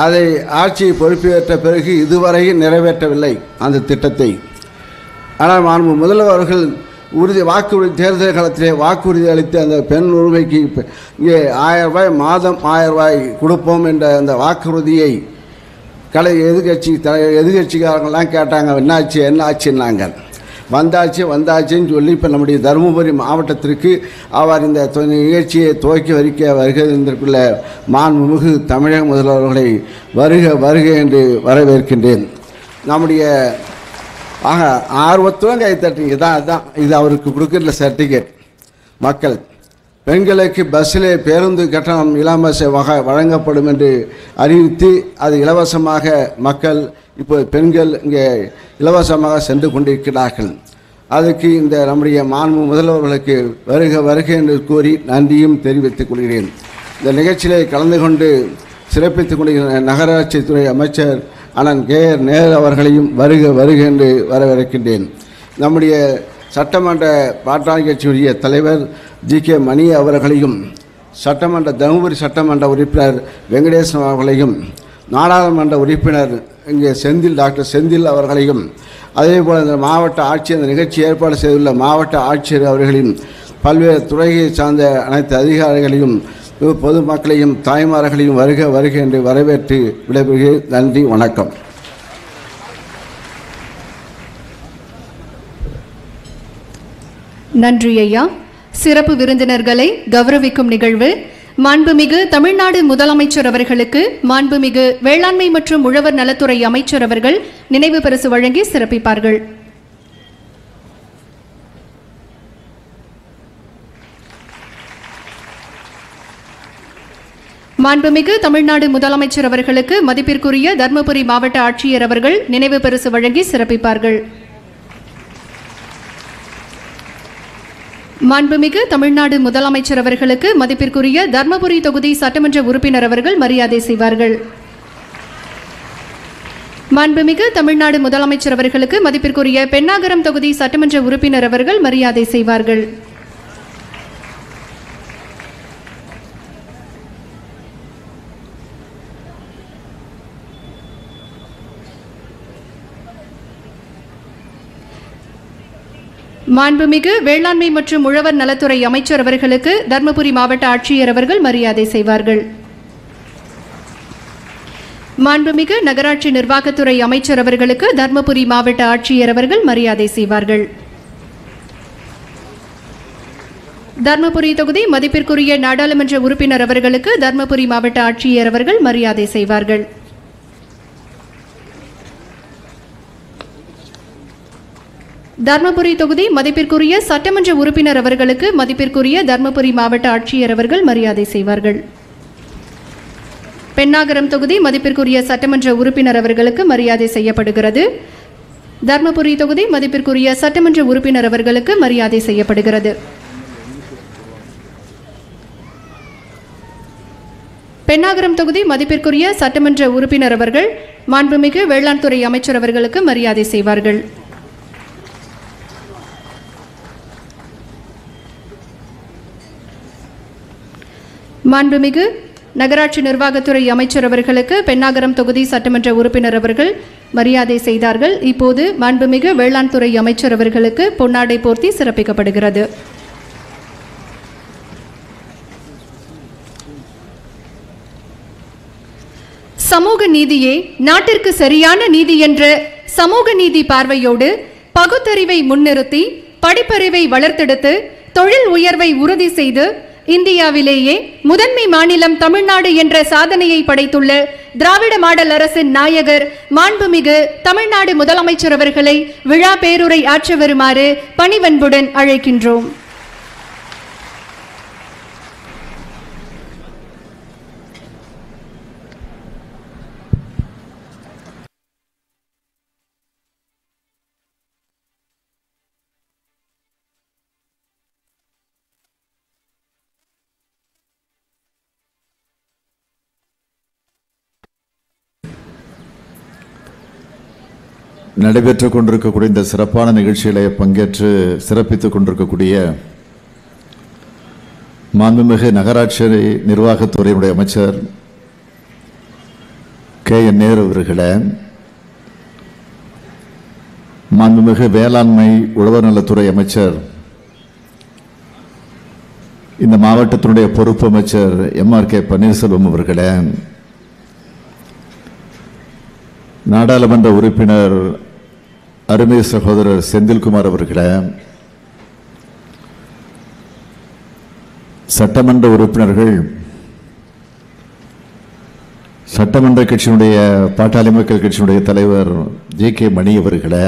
அதை ஆட்சியை பொறுப்பேற்ற பிறகு இதுவரையும் நிறைவேற்றவில்லை அந்த திட்டத்தை. ஆனால் மாண்பு முதல்வர் அவர்கள் வாக்குறுதி தேர்தல் காலத்திலே வாக்குறுதி அளித்து அந்த பெண் உரிமைக்கு இங்கே 1000 ரூபாய் மாதம் 1000 ரூபாய் கொடுப்போம் என்ற அந்த வாக்குறுதியை எதிர்கட்சிக்காரங்களாம் கேட்டாங்க, என்ன ஆச்சுன்னாங்க. வந்தாச்சுன்னு சொல்லி இப்போ நம்முடைய தருமபுரி மாவட்டத்திற்கு அவர் இந்த நிகழ்ச்சியை துவக்கி வருகின்ற மாண்புமிகு தமிழக முதல்வர்களை வருக என்று வரவேற்கின்றேன். நம்முடைய ஆர்வத்துடன் கை தட்டுங்க. இதான் இது அவருக்கு கொடுக்குற சர்டிஃபிகேட். மக்கள் பெண்களுக்கு பஸ்ஸிலே பேருந்து கட்டணம் இலவச வழங்கப்படும் என்று அறிவித்து அது இலவசமாக மக்கள் இப்போ பெண்கள் இங்கே இலவசமாக சென்று கொண்டிருக்கிறார்கள். அதுக்கு இந்த நம்முடைய மாண்பு முதல்வர்களுக்கு வருக என்று கூறி நன்றியும் தெரிவித்துக் கொள்கிறேன். இந்த நிகழ்ச்சியிலே கலந்து கொண்டு சிறப்பித்துக் கொண்டிருக்கிற நகராட்சித்துறை அமைச்சர் அண்ணன் கே.ஆர். நேரு அவர்களையும் வருக என்று வரவேற்கின்றேன். நம்முடைய சட்டமன்ற பாட்டாளி கட்சியுடைய தலைவர் ஜி.கே. மணி அவர்களையும் தருமபுரி சட்டமன்ற உறுப்பினர் வெங்கடேசன் அவர்களையும் நாடாளுமன்ற உறுப்பினர் இங்கே டாக்டர் செந்தில் அவர்களையும் அதேபோல் இந்த மாவட்ட ஆட்சியர் இந்த நிகழ்ச்சி ஏற்பாடு செய்துள்ள மாவட்ட ஆட்சியர் அவர்களையும் பல்வேறு துறையை சார்ந்த அனைத்து அதிகாரிகளையும் பொதுமக்களையும் தாய்மார்களையும் வருக என்று வரவேற்று விடைபெறுகிறேன். நன்றி, வணக்கம். நன்றி ஐயா. சிறப்பு விருந்தினர்களை கௌரவிக்கும் நிகழ்வு மாண்புமிகு தமிழ்நாடு முதலமைச்சர் அவர்களுக்கு மாண்புமிகு வேளாண்மை மற்றும் உழவர் நலத்துறை அமைச்சர் அவர்கள் நினைவு பரிசு வழங்கி சிறப்பிப்பார்கள். மாண்புமிகு தமிழ்நாடு முதலமைச்சர் அவர்களுக்கு மதிப்பிற்குரிய தர்மபுரி மாவட்ட ஆட்சியர் அவர்கள் நினைவு பரிசு வழங்கி சிறப்பிப்பார்கள். மாண்புமிகு தமிழ்நாடு முதலமைச்சர் அவர்களுக்கு மதிப்பிற்குரிய தர்மபுரி தொகுதி சட்டமன்ற உறுப்பினர் அவர்கள் மரியாதை செய்வார்கள். மாண்புமிகு தமிழ்நாடு முதலமைச்சர் அவர்களுக்கு மதிப்பிற்குரிய பெண்ணாகரம் தொகுதி சட்டமன்ற உறுப்பினர் அவர்கள் மரியாதை செய்வார்கள். மாண்புமிகு வேளாண்மை மற்றும் உழவர் நலத்துறை அமைச்சர் அவர்களுக்கு தர்மபுரி மாவட்ட ஆட்சியர் அவர்கள் மரியாதை செய்வார்கள். மாண்புமிகு நகராட்சி நிர்வாகத்துறை அமைச்சர் அவர்களுக்கு தர்மபுரி மாவட்ட ஆட்சியர் அவர்கள் மரியாதை செய்வார்கள். தர்மபுரி தொகுதி மதிப்பிற்குரிய நாடாளுமன்ற உறுப்பினர் அவர்களுக்கு தர்மபுரி மாவட்ட ஆட்சியர் அவர்கள் மரியாதை செய்வார்கள். தர்மபுரி தொகுதி மதிப்பிற்குரிய சட்டமன்ற உறுப்பினர் அவர்களுக்கு மதிப்பிற்குரிய தர்மபுரி மாவட்ட ஆட்சியர் அவர்கள் மரியாதை செய்வார்கள். பெண்ணாகரம் தொகுதி மதிப்பிற்குரிய சட்டமன்ற உறுப்பினர் அவர்களுக்கு மரியாதை செய்யப்படுகிறது. தர்மபுரி தொகுதி மதிப்பிற்குரிய சட்டமன்ற உறுப்பினர் அவர்களுக்கு மரியாதை செய்யப்படுகிறது. பென்னாகரம் தொகுதி மதிப்பிற்குரிய சட்டமன்ற உறுப்பினர் அவர்கள் மாண்புமிகு வேளாண் துறை அமைச்சர் அவர்களுக்கு மரியாதை செய்வார்கள். மாண்புமிகு நகராட்சி நிர்வாகத்துறை அமைச்சர் அவர்களுக்கு பென்னாகரம் தொகுதி சட்டமன்ற உறுப்பினர் அவர்கள் மரியாதை செய்தார்கள். இப்போது மாண்புமிகு வேளாண் துறை அமைச்சர் அவர்களுக்கு பொன்னாடை போர்த்தி சிறப்பிக்கப்படுகிறது. சமூக நீதியே நாட்டிற்கு சரியான நீதி என்ற சமூக நீதி பார்வையோடு பகுத்தறிவை முன்னிறுத்தி படிப்பறிவை வளர்த்தெடுத்து தொழில் உயர்வை உறுதி செய்து இந்தியாவிலேயே முதன்மை மாநிலம் தமிழ்நாடு என்ற சாதனையை படைத்துள்ள திராவிட மாடல் அரசின் நாயகர் மாண்புமிகு தமிழ்நாடு முதலமைச்சர் அவர்களை விழா பேருரை ஆற்ற வருமாறு பணிவன்புடன் அழைக்கின்றோம். நடைபெற்றுக் கொண்டிருக்கக்கூடிய இந்த சிறப்பான நிகழ்ச்சிகளை பங்கேற்று சிறப்பித்துக் கொண்டிருக்கக்கூடிய மாண்புமிகு நகராட்சி நிர்வாகத்துறையினுடைய அமைச்சர் KN நேரு அவர்களே, மாண்புமிகு வேளாண்மை உழவர் நலத்துறை அமைச்சர், இந்த மாவட்டத்தினுடைய பொறுப்பு அமைச்சர் MRK பன்னீர்செல்வம் அவர்களே, நாடாளுமன்ற உறுப்பினர் அருமை சகோதரர் செந்தில்குமார் அவர்களே, சட்டமன்ற உறுப்பினர்கள், சட்டமன்ற கட்சியினுடைய பாட்டாளி மக்கள் கட்சியினுடைய தலைவர் JK மணி அவர்களே,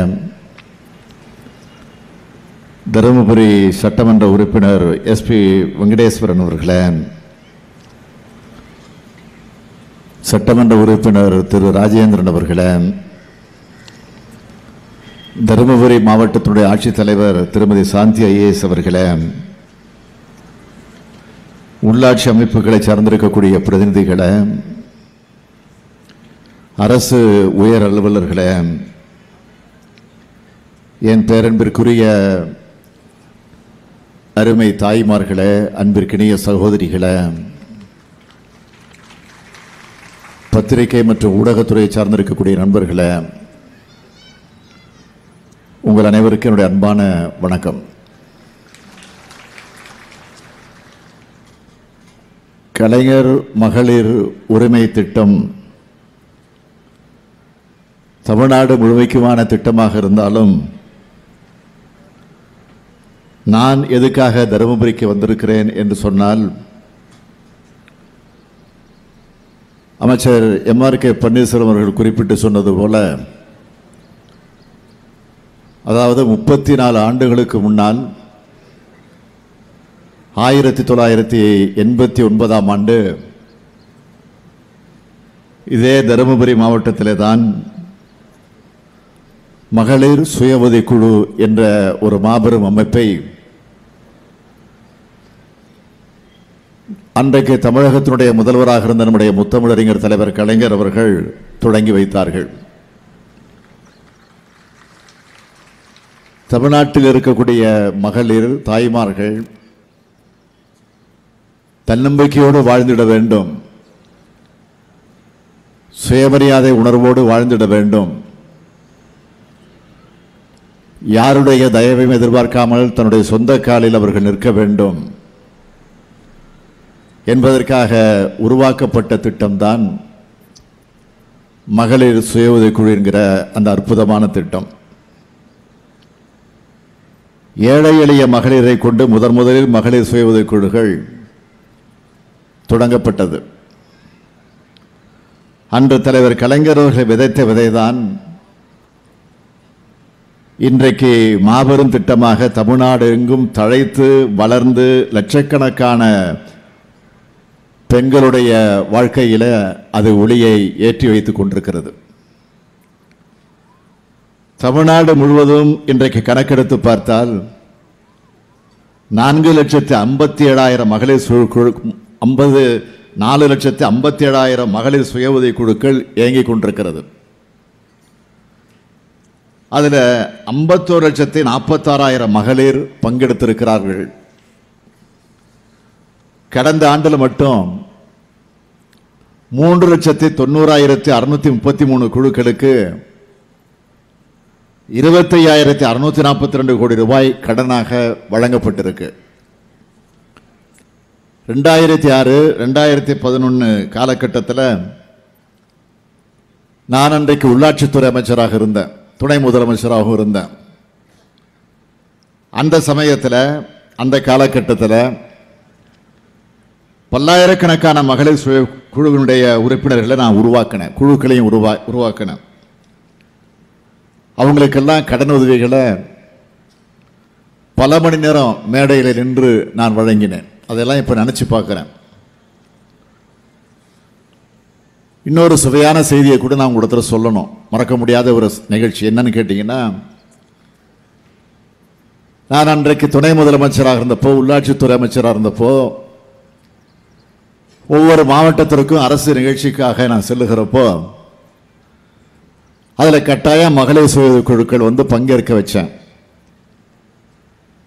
தருமபுரி சட்டமன்ற உறுப்பினர் SP வெங்கடேஸ்வரன் அவர்களே, சட்டமன்ற உறுப்பினர் திரு ராஜேந்திரன் அவர்களே, தருமபுரி மாவட்டத்தினுடைய ஆட்சித்தலைவர் திருமதி சாந்தி IAS அவர்களே, உள்ளாட்சி அமைப்புகளை சார்ந்திருக்கக்கூடிய பிரதிநிதிகளே, அரசு உயர் அலுவலர்களே, என் பேரன்பிற்குரிய அருமை தாய்மார்களே, அன்பிற்கினிய சகோதரிகளே, பத்திரிகை மற்றும் ஊடகத்துறையை சார்ந்திருக்கக்கூடிய நண்பர்களே, உங்கள் அனைவருக்கும் என்னுடைய அன்பான வணக்கம். கலைஞர் மகளிர் உரிமை திட்டம் தமிழ்நாடு முழுமைக்குமான திட்டமாக இருந்தாலும் நான் எதுக்காக தருமபுரிக்கு வந்திருக்கிறேன் என்று சொன்னால், அமைச்சர் MRK பன்னீர்செல்வம் அவர்கள் குறிப்பிட்டு சொன்னது போல, அதாவது 34 ஆண்டுகளுக்கு முன்னால் 1989ஆம் ஆண்டு இதே தருமபுரி மாவட்டத்திலே தான் மகளிர் சுய உதவிக்குழு என்ற ஒரு மாபெரும் அமைப்பை அன்றைக்கு தமிழகத்தினுடைய முதல்வராக இருந்த நம்முடைய முத்தமிழறிஞர் தலைவர் கலைஞர் அவர்கள் தொடங்கி வைத்தார்கள். தமிழ்நாட்டில் இருக்கக்கூடிய மகளிர் தாய்மார்கள் தன்னம்பிக்கையோடு வாழ்ந்திட வேண்டும், சுயமரியாதை உணர்வோடு வாழ்ந்திட வேண்டும், யாருடைய தயவையும் எதிர்பார்க்காமல் தன்னுடைய சொந்த காலில் அவர்கள் நிற்க வேண்டும் என்பதற்காக உருவாக்கப்பட்ட திட்டம்தான் மகளிர் சுய உதவிக்குழு என்கிற அந்த அற்புதமான திட்டம். ஏழை எளிய மகளிரை கொண்டு முதலில் மகளிர் சுய உதவிக்குழுக்கள் தொடங்கப்பட்டது. அன்று தலைவர் கலைஞர் அவர்கள் விதைத்த விதைதான் இன்றைக்கு மாபெரும் திட்டமாக தமிழ்நாடு எங்கும் தழைத்து வளர்ந்து லட்சக்கணக்கான பெண்களுடைய வாழ்க்கையில அது ஒளியை ஏற்றி வைத்துக் கொண்டிருக்கிறது. தமிழ்நாடு முழுவதும் இன்றைக்கு கணக்கெடுத்து பார்த்தால் 4,57,000 மகளிர் 50 4,57,000 மகளிர் சுய உதவி குழுக்கள் இயங்கிக் கொண்டிருக்கிறது. அதில் 51,46,000 மகளிர் பங்கெடுத்திருக்கிறார்கள். கடந்த ஆண்டில் மட்டும் 3,90,633 குழுக்களுக்கு 25,642 கோடி ரூபாய் கடனாக வழங்கப்பட்டிருக்கு. 2006-2011 காலகட்டத்தில் நான் அன்றைக்கு உள்ளாட்சித்துறை அமைச்சராக இருந்தேன், துணை முதலமைச்சராகவும் இருந்தேன். அந்த சமயத்தில் அந்த காலகட்டத்தில் பல்லாயிரக்கணக்கான மகளிர் சுய குழுவினுடைய உறுப்பினர்களை நான் உருவாக்கினேன், குழுக்களையும் உருவாக்கினேன். அவங்களுக்கெல்லாம் கடன் உதவிகளை பல மணி நேரம் மேடையில் நின்று நான் வழங்கினேன். அதெல்லாம் இப்போ நினச்சி பார்க்குறேன். இன்னொரு சுவையான செய்தியை கூட நான் உங்களிடத்துல சொல்லணும். மறக்க முடியாத ஒரு நிகழ்ச்சி என்னன்னு கேட்டிங்கன்னா, நான் அன்றைக்கு துணை முதலமைச்சராக இருந்தப்போ, உள்ளாட்சித்துறை அமைச்சராக இருந்தப்போ, ஒவ்வொரு மாவட்டத்திற்கும் அரசு நிகழ்ச்சிக்காக நான் செல்லுகிறப்போ அதில் கட்டாயம் மகளிர் சுய குழுக்கள் வந்து பங்கேற்க வச்சேன்.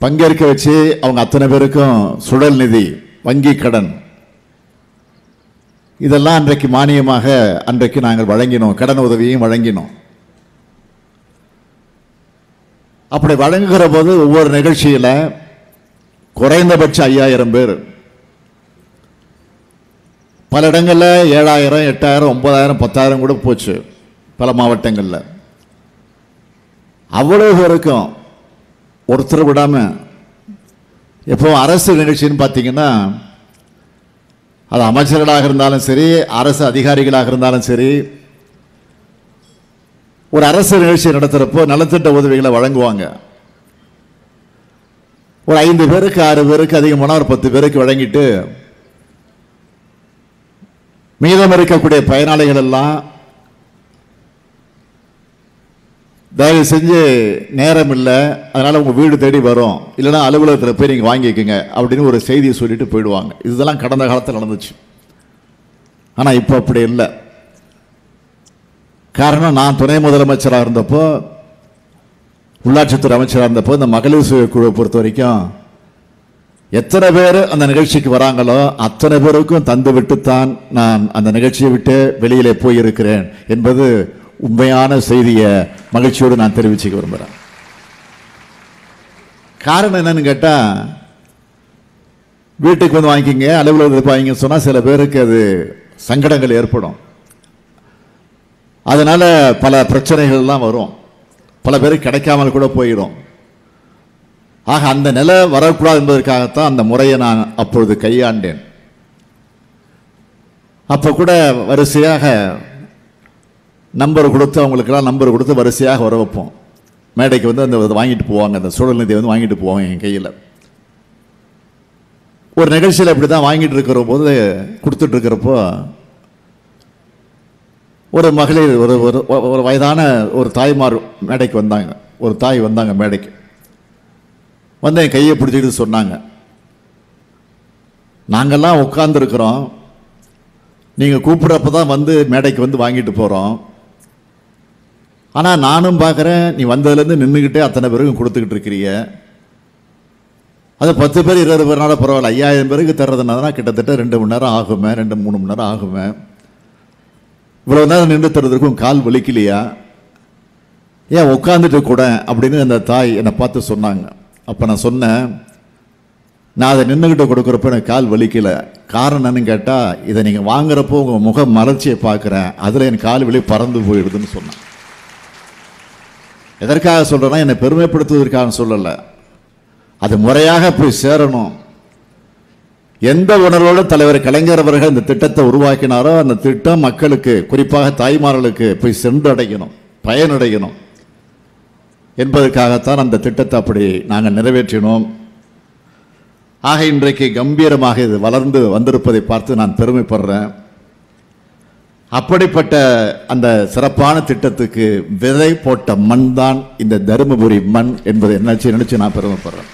பங்கேற்க வச்சு அவங்க அத்தனை பேருக்கும் சுழல் நிதி, வங்கி கடன் இதெல்லாம் அன்றைக்கு மானியமாக அன்றைக்கு நாங்கள் வழங்கினோம், கடன் உதவியும் வழங்கினோம். அப்படி வழங்குகிற போது ஒவ்வொரு நிகழ்ச்சியில் குறைந்தபட்சம் 5,000 பேர், பல இடங்களில் 7,000, 8,000, 9,000, 10,000 கூட போச்சு பல மாவட்டங்களில். அவ்வளவு பேருக்கும் ஒருத்தர் விடாமல் எப்போ அரசு நிகழ்ச்சின்னு பார்த்தீங்கன்னா, அது அமைச்சர்களாக இருந்தாலும் சரி, அரசு அதிகாரிகளாக இருந்தாலும் சரி, ஒரு அரசு நிகழ்ச்சி நடத்துகிறப்போ நலத்திட்ட உதவிகளை வழங்குவாங்க. ஒரு 5 பேருக்கு 6 பேருக்கு அதிகமான ஒரு 10 பேருக்கு வழங்கிட்டு மீதம் இருக்கக்கூடிய பயனாளிகள் எல்லாம் தயவு செஞ்சு நேரம் இல்லை, அதனால உங்க வீடு தேடி வரும், இல்லைன்னா அலுவலகத்தில் போய் நீங்க வாங்கிக்கோங்க அப்படின்னு ஒரு செய்தியை சொல்லிட்டு போயிடுவாங்க. இதெல்லாம் கடந்த காலத்தில் நடந்துச்சு. ஆனால் இப்போ அப்படி இல்லை. காரணம், நான் துணை முதலமைச்சராக இருந்தப்போ, உள்ளாட்சித்துறை அமைச்சராக இருந்தப்போ, இந்த மகளிர் சுய குழுவை பொறுத்த வரைக்கும் எத்தனை பேர் அந்த நிகழ்ச்சிக்கு வராங்களோ அத்தனை பேருக்கும் தந்து விட்டுத்தான் நான் அந்த நிகழ்ச்சியை விட்டு வெளியிலே போயிருக்கிறேன் என்பது உண்மையான செய்தியை மகிழ்ச்சியோடு நான் தெரிவிச்சுக்க விரும்புகிறேன். காரணம் என்னன்னு கேட்டால், வீட்டுக்கு வந்து வாங்கிக்கிங்க, அலுவலகத்துக்கு வாங்கிங்க சொன்னால் சில பேருக்கு அது சங்கடங்கள் ஏற்படும். அதனால பல பிரச்சனைகள்லாம் வரும், பல பேருக்கு கிடைக்காமல் கூட போயிடும். ஆக அந்த நிலை வரக்கூடாது என்பதற்காகத்தான் அந்த முறையை நான் அப்பொழுது கையாண்டேன். அப்போ கூட வரிசையாக நம்பர் கொடுத்து, அவங்களுக்கெல்லாம் நம்பர் கொடுத்து வரிசையாக வர வைப்போம். மேடைக்கு வந்து அந்த வாங்கிட்டு போவாங்க, அந்த சுழல் நிதியை வந்து வாங்கிட்டு போவாங்க என் கையில். ஒரு நிகழ்ச்சியில் இப்படி தான் வாங்கிட்டு இருக்கிற போது, கொடுத்துட்டு இருக்கிறப்போ ஒரு மகளிர், ஒரு வயதான ஒரு தாய்மார் மேடைக்கு வந்தாங்க. ஒரு தாய் வந்தாங்க மேடைக்கு வந்து என் கையை பிடிச்சிக்கிட்டு சொன்னாங்க, நாங்கள்லாம் உட்கார்ந்துருக்கிறோம், நீங்கள் கூப்பிட்றப்ப தான் வந்து மேடைக்கு வந்து வாங்கிட்டு போகிறோம். ஆனால் நானும் பார்க்குறேன், நீ வந்ததுலேருந்து நின்றுக்கிட்டே அத்தனை பேருக்கும் கொடுத்துக்கிட்டு இருக்கிறீங்க. அது 10 பேர் 20 பேர்னால பரவாயில்ல, 5,000 பேருக்கு தர்றதுனால கிட்டத்தட்ட 2 மணி நேரம் ஆகுமே, 2-3 மணி நேரம் ஆகுமே. இவ்வளோ நேரம் நின்று தர்றதுக்கும் கால் வலிக்கலையா, ஏன் உட்காந்துட்டு கூட அப்படின்னு அந்த தாய் என்னை பார்த்து சொன்னாங்க. அப்போ நான் சொன்னேன், நான் அதை நின்றுக்கிட்ட கொடுக்குறப்ப எனக்கு கால் வலிக்கல. காரணம் என்னன்னு கேட்டால், இதை நீங்கள் வாங்குறப்போ உங்கள் முக மலர்ச்சியை பார்க்குறேன், அதில் என் கால் வலி பறந்து போயிடுதுன்னு சொன்னேன். எதற்காக சொல்கிறேன்னா, என்னை பெருமைப்படுத்துவதற்காக சொல்லலை, அது முறையாக போய் சேரணும். எந்த உணர்வோடு தலைவர் கலைஞர் அவர்கள் இந்த திட்டத்தை உருவாக்கினாரோ அந்த திட்டம் மக்களுக்கு, குறிப்பாக தாய்மார்களுக்கு போய் சென்றடையணும், பயனடையணும் என்பதற்காகத்தான் அந்த திட்டத்தை அப்படி நாங்கள் நிறைவேற்றினோம். ஆக இன்றைக்கு கம்பீரமாக இது வளர்ந்து வந்திருப்பதை பார்த்து நான் பெருமைப்படுறேன். அப்படிப்பட்ட அந்த சிறப்பான திட்டத்துக்கு விதை போட்ட மண் தான் இந்த தருமபுரி மண் என்பதை நினைச்சு நான் பெருமைப்படுறேன்.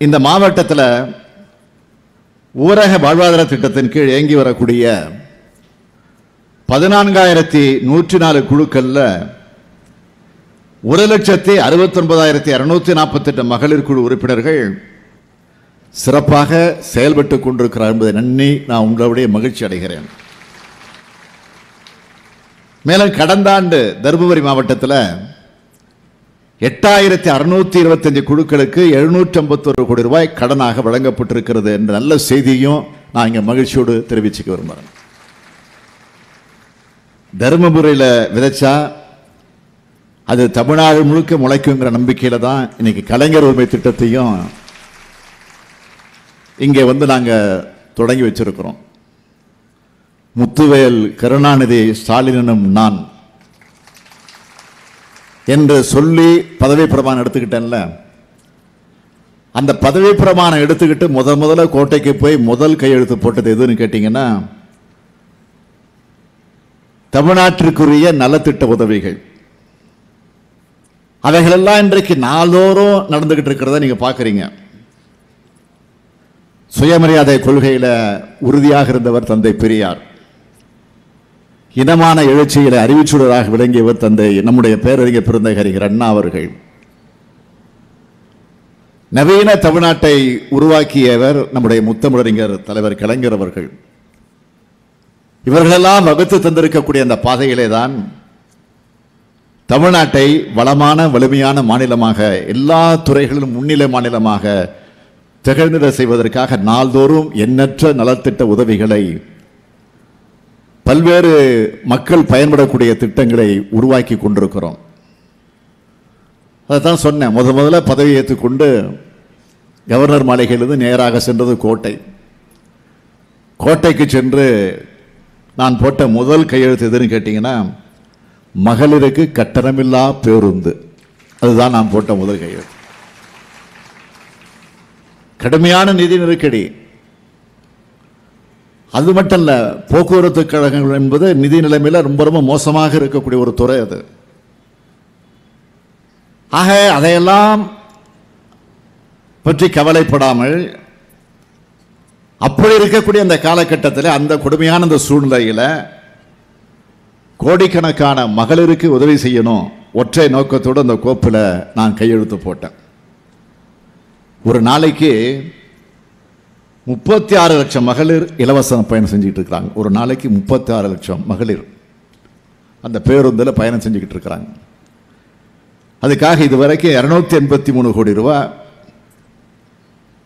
இந்த மாவட்டத்தில் ஊரக வாழ்வாதார திட்டத்தின் கீழ் இயங்கி வரக்கூடிய 14,104 குழுக்கள்ல 1,69,248 மகளிர் குழு உறுப்பினர்கள் சிறப்பாக செயல்பட்டுக் கொண்டிருக்கிறார் என்பதை நன்னி நான் உங்களுடைய மகிழ்ச்சி அடைகிறேன். மேலும் கடந்த ஆண்டு தருமபுரி மாவட்டத்தில் 8,625 குழுக்களுக்கு 751 கோடி ரூபாய் கடனாக வழங்கப்பட்டிருக்கிறது என்ற நல்ல செய்தியும் நான் இங்கே மகிழ்ச்சியோடு தெரிவிச்சுக்க விரும்புகிறேன். தருமபுரியில் விதைச்சா அது தமிழ்நாடு முழுக்க முளைக்குங்கிற நம்பிக்கையில் தான் இன்னைக்கு கலைஞர் உரிமை திட்டத்தையும் இங்கே நாங்கள் தொடங்கி வச்சிருக்கிறோம். முத்துவேல் கருணாநிதி ஸ்டாலினும் நான் என்று சொல்லி பதவி பிரமாணம் எடுத்துக்கிட்டேன்ல, அந்த பதவி பிரமாணம் எடுத்துக்கிட்டு முதல்ல கோட்டைக்கு போய் முதல் கையெழுத்து போட்டது எதுன்னு கேட்டீங்கன்னா தமிழ்நாட்டிற்குரிய நலத்திட்ட உதவிகள். அவைகளெல்லாம் இன்றைக்கு நாள்தோறும் நடந்துகிட்டு இருக்கிறத நீங்க பாக்குறீங்க. சுயமரியாதை கொள்கையில உறுதியாக இருந்தவர் தந்தை பெரியார். இனமான எழுச்சியில அறிவுச்சுடராக விளங்கியவர் தந்தை நம்முடைய பேரறிஞர் பெருந்தகையர் அண்ணா அவர்கள். நவீன தமிழ்நாட்டை உருவாக்கியவர் நம்முடைய முத்தமிழறிஞர் தலைவர் கலைஞர் அவர்கள். இவர்களெல்லாம் வகுத்து தந்திருக்கக்கூடிய அந்த பாதையிலே தான் தமிழ்நாட்டை வளமான வலிமையான மாநிலமாக, எல்லா துறைகளிலும் முன்னிலை மாநிலமாக திகழ்ந்திட செய்வதற்காக நாள்தோறும் எண்ணற்ற நலத்திட்ட உதவிகளை, பல்வேறு மக்கள் பயன்படக்கூடிய திட்டங்களை உருவாக்கி கொண்டிருக்கிறோம். அதைத்தான் சொன்னேன். முதல்ல பதவி ஏற்றுக்கொண்டு கவர்னர் மாளிகையிலிருந்து நேராக சென்றது கோட்டை. கோட்டைக்கு சென்று நான் போட்ட முதல் கையெழுத்து எதுன்னு கேட்டீங்கன்னா மகளிருக்கு கட்டணமில்லா பேருந்து. அதுதான் நான் போட்ட முதல் கையெழுத்து. கடுமையான நிதி நெருக்கடி. அது மட்டும் இல்ல, போக்குவரத்து கழகங்கள் என்பது நிதி நிலைமையில ரொம்ப ரொம்ப மோசமாக இருக்கக்கூடிய ஒரு துறை அது. ஆக அதையெல்லாம் பற்றி கவலைப்படாமல் அப்படி இருக்கக்கூடிய அந்த காலகட்டத்தில், அந்த கொடுமையான அந்த சூழ்நிலையில் கோடிக்கணக்கான மகளிருக்கு உதவி செய்யணும் ஒற்றை நோக்கத்தோடு அந்த கோப்பில் நான் கையெழுத்து போட்டேன். ஒரு நாளைக்கு 36 லட்சம் மகளிர் இலவச பயணம் செஞ்சுக்கிட்டு இருக்கிறாங்க. ஒரு நாளைக்கு 36 லட்சம் மகளிர் அந்த பேருந்தில் பயணம் செஞ்சுக்கிட்டு இருக்கிறாங்க. அதுக்காக இதுவரைக்கும் 283 கோடி ரூபாய்,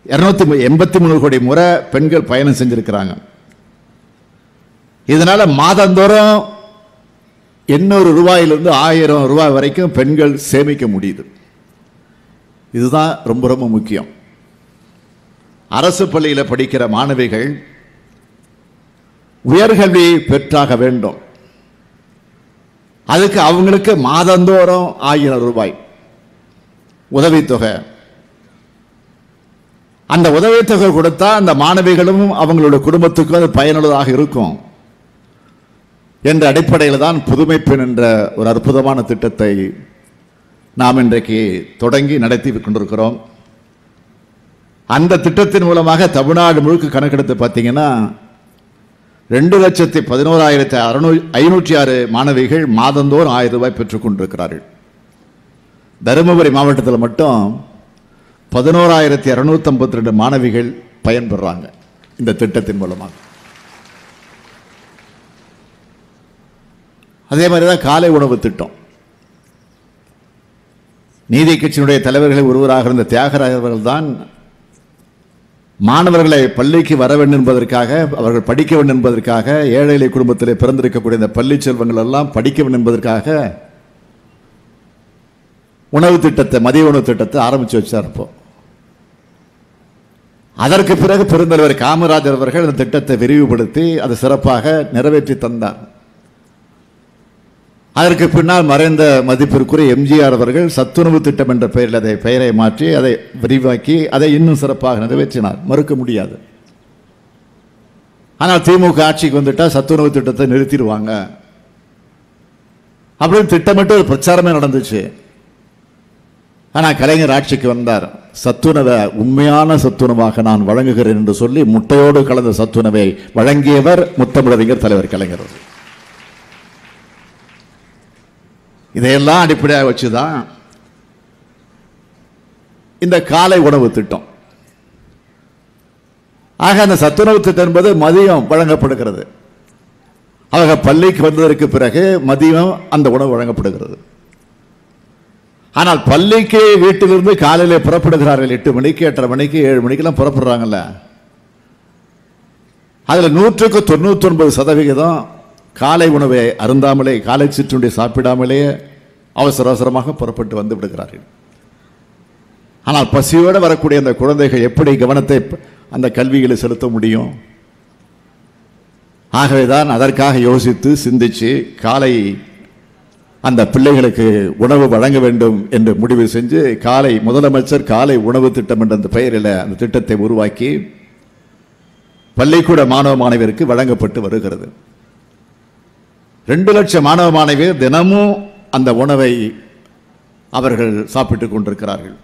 283 கோடி முறை பெண்கள் பயணம் செஞ்சிருக்கிறாங்க. இதனால மாதந்தோறும் 800 ரூபாயிலிருந்து 1000 ரூபாய் வரைக்கும் பெண்கள் சேமிக்க முடியுது. இதுதான் ரொம்ப ரொம்ப முக்கியம். அரசு பள்ளியில் படிக்கிற மாணவிகள் உயர்கல்வி பெற்றாக வேண்டும். அதுக்கு அவங்களுக்கு மாதந்தோறும் 1000 ரூபாய் உதவித்தொகை. அந்த உதவித்தொகை கொடுத்தா அந்த மாணவிகளும் அவங்களுடைய குடும்பத்துக்கும் அது பயனுள்ளதாக இருக்கும் என்ற அடிப்படையில் தான் புதுமை பெண் என்ற ஒரு அற்புதமான திட்டத்தை நாம் இன்றைக்கு தொடங்கி நடத்தி கொண்டிருக்கிறோம். அந்த திட்டத்தின் மூலமாக தமிழ்நாடு முழுக்க கணக்கெடுத்து பார்த்தீங்கன்னா 2,11,506 மாணவிகள் மாதந்தோறும் 1000 ரூபாய் பெற்றுக் கொண்டிருக்கிறார்கள். தருமபுரி மாவட்டத்தில் மட்டும் 11,252 மாணவிகள் பயன்பெறாங்க இந்த திட்டத்தின் மூலமாக. அதே மாதிரி தான் காலை உணவு திட்டம். நீதி கட்சியினுடைய தலைவர்களில் ஒருவராக இருந்த தியாகராஜர் அவர்கள் தான் மாணவர்களை பள்ளிக்கு வர வேண்டும் என்பதற்காக, அவர்கள் படிக்க வேண்டும் என்பதற்காக, ஏழை எளிய குடும்பத்திலே பிறந்திருக்கக்கூடிய இந்த பள்ளி செல்வங்கள் எல்லாம் படிக்க வேண்டும் என்பதற்காக உணவு திட்டத்தை, மதிய உணவு திட்டத்தை ஆரம்பித்து வச்சார். இப்போ அதற்கு பிறகு பெருந்தலைவர் காமராஜர் அவர்கள் இந்த திட்டத்தை விரிவுபடுத்தி அதை சிறப்பாக நிறைவேற்றி தந்தார். அதற்கு பின்னால் மறைந்த மதிப்பிற்குரிய எம்ஜிஆர் அவர்கள் சத்துணவு திட்டம் என்ற பெயரில் அதை பெயரை மாற்றி அதை விரிவாக்கி அதை இன்னும் சிறப்பாக நிறைவேற்றினார். மறுக்க முடியாது. ஆனால் திமுக ஆட்சிக்கு வந்துட்டால் சத்துணவு திட்டத்தை நிறுத்திடுவாங்க அப்படின்னு திட்டமிட்டு ஒரு பிரச்சாரமே நடந்துச்சு. ஆனால் கலைஞர் ஆட்சிக்கு வந்தார். சத்துணவை உண்மையான சத்துணவாக நான் வழங்குகிறேன் என்று சொல்லி முட்டையோடு கலந்த சத்துணவை வழங்கியவர் முத்தமிழறிஞர் தலைவர் கலைஞர். இதையெல்லாம் அடிப்படையாக வச்சுதான் இந்த காலை உணவு திட்டம். ஆக அந்த சத்துணவு திட்டம் என்பது மதியம் வழங்கப்படுகிறது. அவங்க பள்ளிக்கு வந்ததற்கு பிறகு மதியம் அந்த உணவு வழங்கப்படுகிறது. ஆனால் பள்ளிக்கு வீட்டிலிருந்து காலையிலே புறப்படுகிறார்கள். 8 மணிக்கு 8:30 மணிக்கு 7 மணிக்கெல்லாம் புறப்படுறாங்கல்ல, அதில் 99% காலை உணவை அருந்தாமலே, காலை சிற்றுண்டி சாப்பிடாமலே அவசர அவசரமாக புறப்பட்டு வந்து விடுகிறார்கள். ஆனால் பசியோடு வரக்கூடிய அந்த குழந்தைகள் எப்படி கவனத்தை அந்த கல்வியில் செலுத்த முடியும்? ஆகவேதான் அதற்காக யோசித்து சிந்திச்சு காலை அந்த பிள்ளைகளுக்கு உணவு வழங்க வேண்டும் என்று முடிவு செஞ்சு காலை முதலமைச்சர் காலை உணவு திட்டம் என்ற அந்த பெயரில் அந்த திட்டத்தை உருவாக்கி பள்ளிக்கூட மாணவ மாணவியருக்கு வழங்கப்பட்டு வருகிறது. 2 லட்சம் மாணவ மாணவியர் தினமும் அந்த உணவை அவர்கள் சாப்பிட்டுக் கொண்டிருக்கிறார்கள்.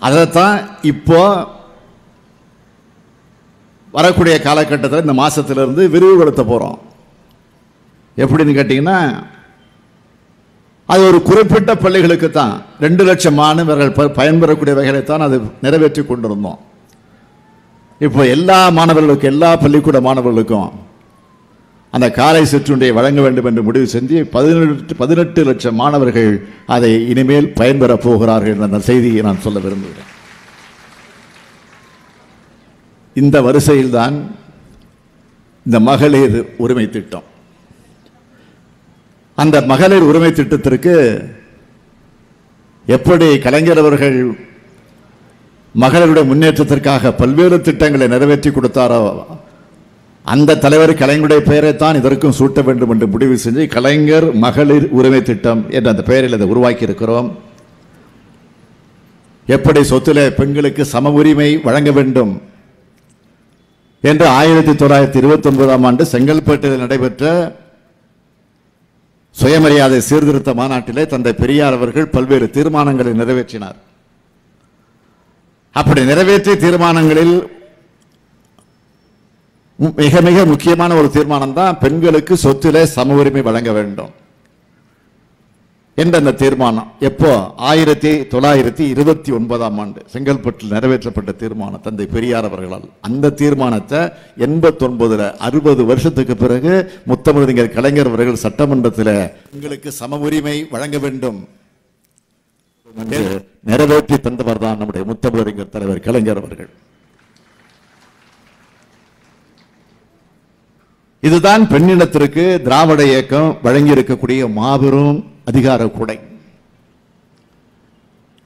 அதைத்தான் இப்போ வரக்கூடிய காலகட்டத்தில் இந்த மாசத்திலிருந்து விரிவுபடுத்த போறோம். எப்படின்னு கேட்டீங்கன்னா, அது ஒரு குறிப்பிட்ட பள்ளிகளுக்கு தான் 2 லட்சம் மாணவர்கள் பயன்பெறக்கூடிய வகையில்தான் அது நிறைவேற்றி கொண்டிருந்தோம். இப்போ எல்லா மாணவர்களுக்கும், எல்லா பள்ளிக்கூட மாணவர்களுக்கும் அந்த காலை சிற்றுண்டியை வழங்க வேண்டும் என்று முடிவு செஞ்சு 18 லட்சம் மாணவர்கள் அதை இனிமேல் பயன்பெறப் போகிறார்கள் என்ற செய்தியை நான் சொல்ல விரும்புகிறேன். இந்த வரிசையில்தான் இந்த மகளிர் உரிமை திட்டம். அந்த மகளிர் உரிமை திட்டத்திற்கு எப்படி கலைஞர் அவர்கள் மகளிருடைய முன்னேற்றத்திற்காக பல்வேறு திட்டங்களை நிறைவேற்றி கொடுத்தாரோ, அந்த தலைவர் கலைஞருடைய பெயரைத்தான் இதற்கும் சூட்ட வேண்டும் என்று முடிவு செஞ்சு கலைஞர் மகளிர் உரிமை திட்டம் என்ற அந்த பெயரில் அதை உருவாக்கி இருக்கிறோம். எப்படி சொத்திலே பெண்களுக்கு சம உரிமை வழங்க வேண்டும் என்று 1929ஆம் ஆண்டு செங்கல்பட்டில் நடைபெற்ற சுயமரியாதை சீர்திருத்த மாநாட்டிலே தந்தை பெரியார் அவர்கள் பல்வேறு தீர்மானங்களை நிறைவேற்றினார். அப்படி நிறைவேற்றிய தீர்மானங்களில் மிக மிக முக்கியமான ஒரு தீர்மானம் தான் பெண்களுக்கு சொத்திலே சம உரிமை வழங்க வேண்டும் என்ற அந்த தீர்மானம். எப்போ 1929ஆம் ஆண்டு செங்கல்பட்டில் நிறைவேற்றப்பட்ட தீர்மானம் தந்தை பெரியார் அவர்களால். அந்த தீர்மானத்தை 89 60 வருஷத்துக்கு பிறகு முத்தமிழறிஞர் கலைஞர் அவர்கள் சட்டமன்றத்தில் பெண்களுக்கு சம உரிமை வழங்க வேண்டும் நிறைவேற்றி தந்தவர் தான் நம்முடைய முத்தமிழறிஞர் தலைவர் கலைஞர் அவர்கள். இதுதான் பெண்ணினத்திற்கு திராவிட இயக்கம் வழங்கி இருக்கக்கூடிய மாபெரும் அதிகார கொடை.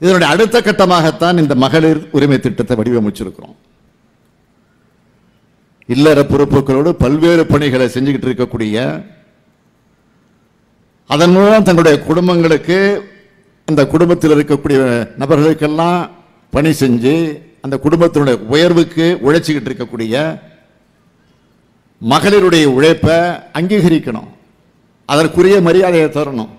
இதனுடைய அடுத்த கட்டமாகத்தான் இந்த மகளிர் உரிமை திட்டத்தை வடிவமைச்சிருக்கிறோம். இல்லற பொறுப்புகளோடு பல்வேறு பணிகளை செஞ்சுக்கிட்டு இருக்கக்கூடிய, அதன் மூலம் தன்னுடைய குடும்பங்களுக்கு, அந்த குடும்பத்தில் இருக்கக்கூடிய நபர்களுக்கெல்லாம் பணி செஞ்சு அந்த குடும்பத்தினுடைய உயர்வுக்கு உழைச்சிக்கிட்டு இருக்கக்கூடிய மகளிருடைய உழைப்பை அங்கீகரிக்கணும், அதற்குரிய மரியாதையை தரணும்.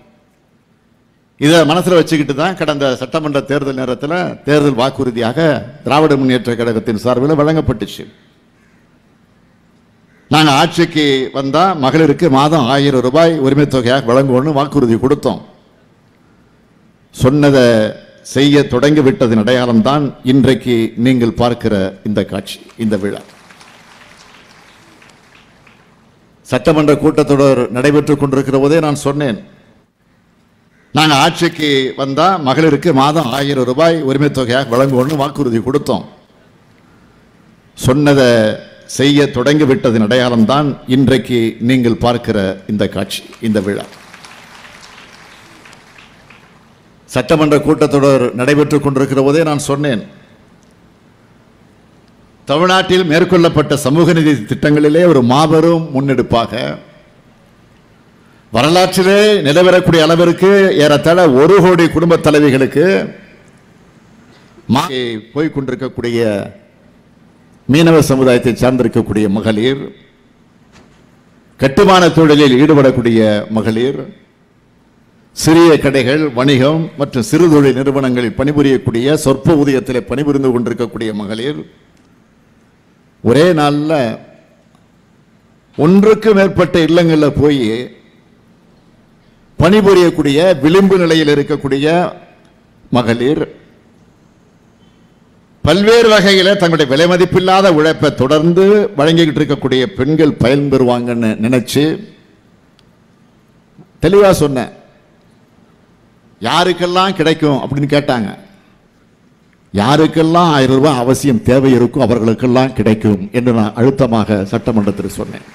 இதை மனசில் வச்சுக்கிட்டு தான் கடந்த சட்டமன்ற தேர்தல் நேரத்தில் தேர்தல் வாக்குறுதியாக திராவிட முன்னேற்ற கழகத்தின் சார்பில் வழங்கப்பட்டுச்சு. நாங்கள் ஆட்சிக்கு வந்தால் மகளிருக்கு மாதம் 1000 ரூபாய் உரிமை தொகையாக வழங்குவோம்னு வாக்குறுதி கொடுத்தோம். சொன்னதை செய்ய தொடங்கிவிட்டதின் அடையாளம் தான் இன்றைக்கு நீங்கள் பார்க்கிற இந்த காட்சி, இந்த விழா. சட்டமன்ற கூட்டத்தொடர் நடைபெற்றுக் கொண்டிருக்கிற போதே நான் சொன்னேன், நாங்கள் ஆட்சிக்கு வந்தா மகளிருக்கு மாதம் 1000 ரூபாய் உரிமை தொகையாக வழங்குவோம்னு வாக்குறுதி கொடுத்தோம். சொன்னதை செய்ய தொடங்கிவிட்டதின் அடையாளம் தான் இன்றைக்கு நீங்கள் பார்க்கிற இந்த காட்சி, இந்த விழா. சட்டமன்ற கூட்டத்தொடர் நடைபெற்றுக் கொண்டிருக்கிற போதே நான் சொன்னேன், தமிழ்நாட்டில் மேற்கொள்ளப்பட்ட சமூக நீதி திட்டங்களிலே ஒரு மாபெரும் முன்னெடுப்பாக வரலாற்றிலே நிலவரக்கூடிய அளவிற்கு ஏறத்தாழ 1 கோடி குடும்ப தலைவிகளுக்கு போய்கொண்டிருக்கக்கூடிய மீனவ சமுதாயத்தை சார்ந்திருக்கக்கூடிய மகளிர், கட்டுமான தொழிலில் ஈடுபடக்கூடிய மகளிர், சிறிய கடைகள், வணிகம் மற்றும் சிறுதொழில் நிறுவனங்களில் பணிபுரியக்கூடிய, சொற்ப ஊதியத்தில் பணிபுரிந்து கொண்டிருக்கக்கூடிய மகளிர் ஒரே நாளில் ஒன்றுக்கு மேற்பட்ட இல்லங்களில் போய் பணிபுரியக்கூடிய, விளிம்பு நிலையில் இருக்கக்கூடிய மகளிர் பல்வேறு வகையில் தங்களுடைய விலை மதிப்பில்லாத உழைப்பை தொடர்ந்து வழங்கிக்கிட்டு இருக்கக்கூடிய பெண்கள் பயன்பெறுவாங்கன்னு நினைச்சு தெளிவாக சொன்னேன். யாருக்கெல்லாம் கிடைக்கும் அப்படின்னு கேட்டாங்க. யாருக்கெல்லாம் 1000 ரூபாய் அவசியம் தேவை இருக்கும் அவர்களுக்கெல்லாம் கிடைக்கும் என்று நான் அழுத்தமாக சட்டமன்றத்தில் சொன்னேன்.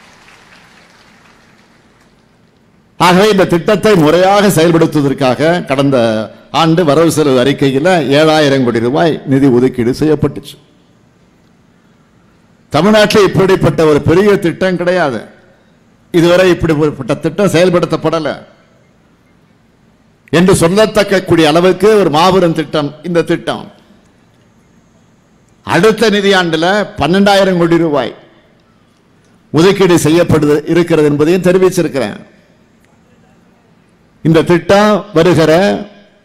ஆகவே இந்த திட்டத்தை முறையாக செயல்படுத்துவதற்காக கடந்த ஆண்டு வரவு செலவு அறிக்கையில் 7000 கோடி ரூபாய் நிதி ஒதுக்கீடு செய்யப்பட்டுச்சு. தமிழ்நாட்டில் இப்படிப்பட்ட ஒரு பெரிய திட்டம் கிடையாது. இதுவரை இப்படிப்பட்ட திட்டம் செயல்படுத்தப்படலை என்று சொல்லத்தக்கக்கூடிய அளவுக்கு ஒரு மாபெரும் திட்டம் இந்த திட்டம். அடுத்த நிதியாண்டில் 12000 கோடி ரூபாய் ஒதுக்கீடு செய்யப்படுது இருக்கிறது என்பதையும் தெரிவிச்சிருக்கிறேன். இந்த திட்டம் வருகிற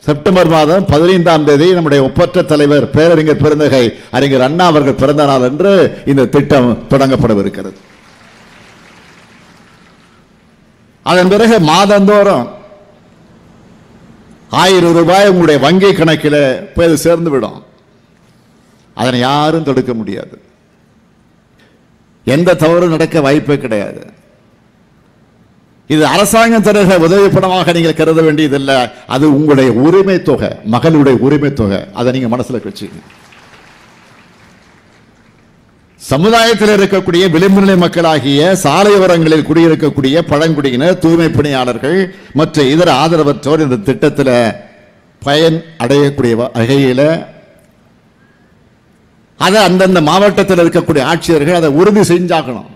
செப்டம்பர் மாதம் 15ஆம் தேதி நம்முடைய ஒப்பற்ற தலைவர் பேரறிஞர் பெருந்தகை அறிஞர் அண்ணா அவர்கள் பிறந்த நாள் என்று இந்த திட்டம் தொடங்கப்படவிருக்கிறது. அதன் பிறகு மாதந்தோறும் 1000 ரூபாய் உங்களுடைய வங்கி கணக்கில் போய் சேர்ந்து விடும். அதனை யாரும் தடுக்க முடியாது. எந்த தவறும் நடக்க வாய்ப்பே கிடையாது. இது அரசாங்கம் தருகிற உதவி பணமாக நீங்கள் கருத வேண்டியதில்லை. அது உங்களுடைய உரிமை தொகை, மகளுடைய உரிமை தொகை. அதை நீங்க மனசுல வச்சுக்கங்க. சமுதாயத்தில் இருக்கக்கூடிய விளிம்பு நிலை மக்களாகிய சாலையோரங்களில் குடியிருக்கக்கூடிய பழங்குடியினர், தூய்மை பணியாளர்கள் மற்ற இதர ஆதரவற்றோர் இந்த திட்டத்தில் பயன் அடையக்கூடிய வகையில் அதை அந்தந்த மாவட்டத்தில் இருக்கக்கூடிய ஆட்சியர்கள் அதை உறுதி செஞ்சாகணும்.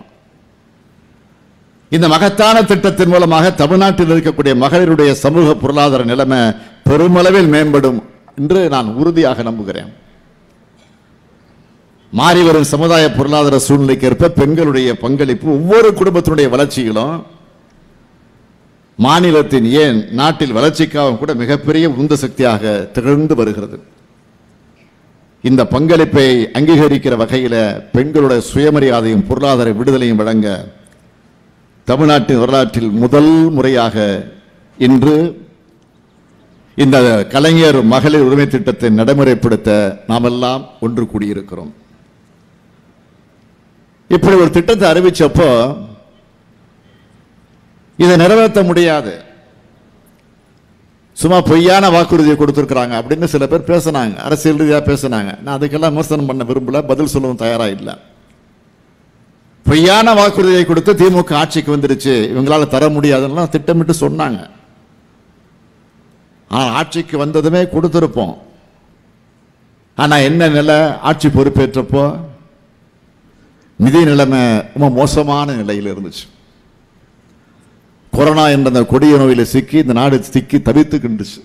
இந்த மகத்தான திட்டத்தின் மூலமாக தமிழ்நாட்டில் இருக்கக்கூடிய மகளிருடைய சமூக பொருளாதார நிலைமை பெருமளவில் மேம்படும் என்று நான் உறுதியாக நம்புகிறேன். மாறி வரும் சமுதாய பொருளாதார சூழ்நிலைக்கு ஏற்ப பெண்களுடைய பங்களிப்பு ஒவ்வொரு குடும்பத்தினுடைய வளர்ச்சிகளும் மாநிலத்தின் ஏன் நாட்டில் வளர்ச்சிக்காகவும் கூட மிகப்பெரிய உந்து சக்தியாக திகழ்ந்து வருகிறது. இந்த பங்களிப்பை அங்கீகரிக்கிற வகையில் பெண்களுடைய சுயமரியாதையும் பொருளாதார விடுதலையும் வழங்க தமிழ்நாட்டின் வரலாற்றில் முதல் முறையாக இன்று இந்த கலைஞர் மகளிர் உரிமை திட்டத்தை நடைமுறைப்படுத்த நாமெல்லாம் ஒன்று கூடியிருக்கிறோம். இப்படி ஒரு திட்டத்தை அறிவிச்சப்போ இதை நிறைவேற்ற முடியாது, சும்மா பொய்யான வாக்குறுதியை கொடுத்திருக்கிறாங்க அப்படின்னு சில பேர் பேசினாங்க, அரசியல் ரீதியாக பேசினாங்க. நான் அதுக்கெல்லாம் விமர்சனம் பண்ண விரும்பல, பதில் சொல்லவும் தயாரா இல்லை. பொய்யான வாக்குறுதியை கொடுத்து திமுக ஆட்சிக்கு வந்துருச்சு, இவங்களால தர முடியாதுன்னா திட்டமிட்டு சொன்னாங்க. ஆட்சிக்கு வந்ததுமே கொடுத்திருப்போம். ஆனா என்ன நிலை, ஆட்சி பொறுப்பேற்றப்போ நிதி நிலைமை ரொம்ப மோசமான நிலையில் இருந்துச்சு. கொரோனா என்ற அந்த கொடிய நோயில் சிக்கி இந்த நாடு சிக்கி தவித்துக்கின்றுச்சு.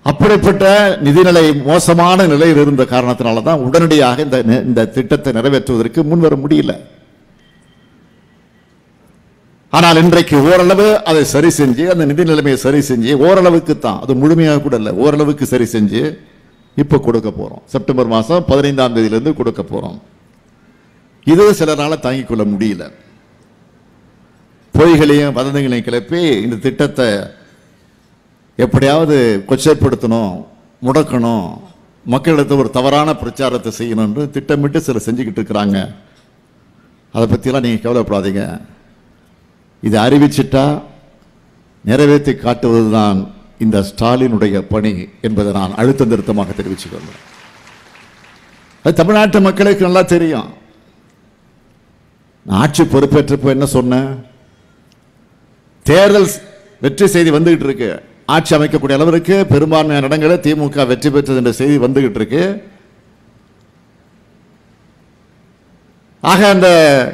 அப்படிப்பட்ட நிதிநிலை மோசமான நிலையில் இருந்த காரணத்தினால தான் உடனடியாக இந்த திட்டத்தை நிறைவேற்றுவதற்கு முன்வர முடியல. ஆனால் இன்றைக்கு ஓரளவு அதை சரி செஞ்சு, அந்த நிதி நிலைமையை சரி செஞ்சு, ஓரளவுக்கு தான், அது முழுமையாக கூட இல்லை, ஓரளவுக்கு சரி செஞ்சு இப்போ கொடுக்க போறோம். செப்டம்பர் மாதம் 15ஆம் தேதியிலிருந்து கொடுக்க போறோம். இது சிலரால தாங்கிக் கொள்ள முடியல. பொய்களையும் வதந்திகளையும் கிளப்பி இந்த திட்டத்தை எப்படியாவது கொச்சைப்படுத்தணும், முடக்கணும், மக்களிடத்தை ஒரு தவறான பிரச்சாரத்தை செய்யணும் என்று திட்டமிட்டு சிலர் செஞ்சுக்கிட்டு இருக்கிறாங்க. அதை பற்றியெல்லாம் நீங்கள் கவலைப்படாதீங்க. இதை அறிவிச்சிட்டா நிறைவேற்றி காட்டுவது தான் இந்த ஸ்டாலினுடைய பணி என்பதை நான் அழுத்த நிறுத்தமாக தெரிவிச்சுக்கொள்கிறேன். அது தமிழ்நாட்டு மக்களுக்கு நல்லா தெரியும். நான் ஆட்சி பொறுப்பேற்றப்போ என்ன சொன்னேன், தேர்தல் வெற்றி செய்தி வந்துகிட்டு இருக்கு, ஆட்சி அமைக்கக்கூடிய அளவிற்கு பெரும்பான்மையான இடங்களில் திமுக வெற்றி பெற்றது என்ற செய்தி வந்துகிட்டு இருக்கு. ஆக அந்த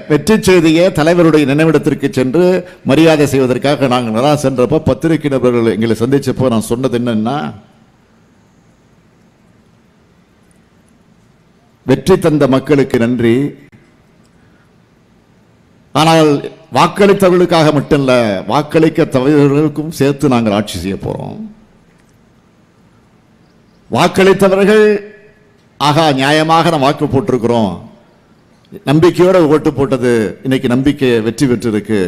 வெற்றி செய்தியை தலைவருடைய நினைவிடத்திற்கு சென்று மரியாதை செய்வதற்காக நாங்கள் நல்லா சென்றப்போ பத்திரிகை நபர்கள் எங்களை சந்திச்சப்போ நான் சொன்னது என்னன்னா, வெற்றி தந்த மக்களுக்கு நன்றி, ஆனால் வாக்களித்தவர்களுக்காக மட்டும் இல்ல, வாக்களிக்க தவறுகளுக்கும் சேர்த்து நாங்கள் ஆட்சி செய்ய போறோம். வாக்களித்தவர்கள் ஆகா நியாயமாக நான் வாக்கு போட்டிருக்கிறோம், நம்பிக்கையோட ஓட்டு போட்டது இன்னைக்கு நம்பிக்கை வெற்றி பெற்றிருக்கு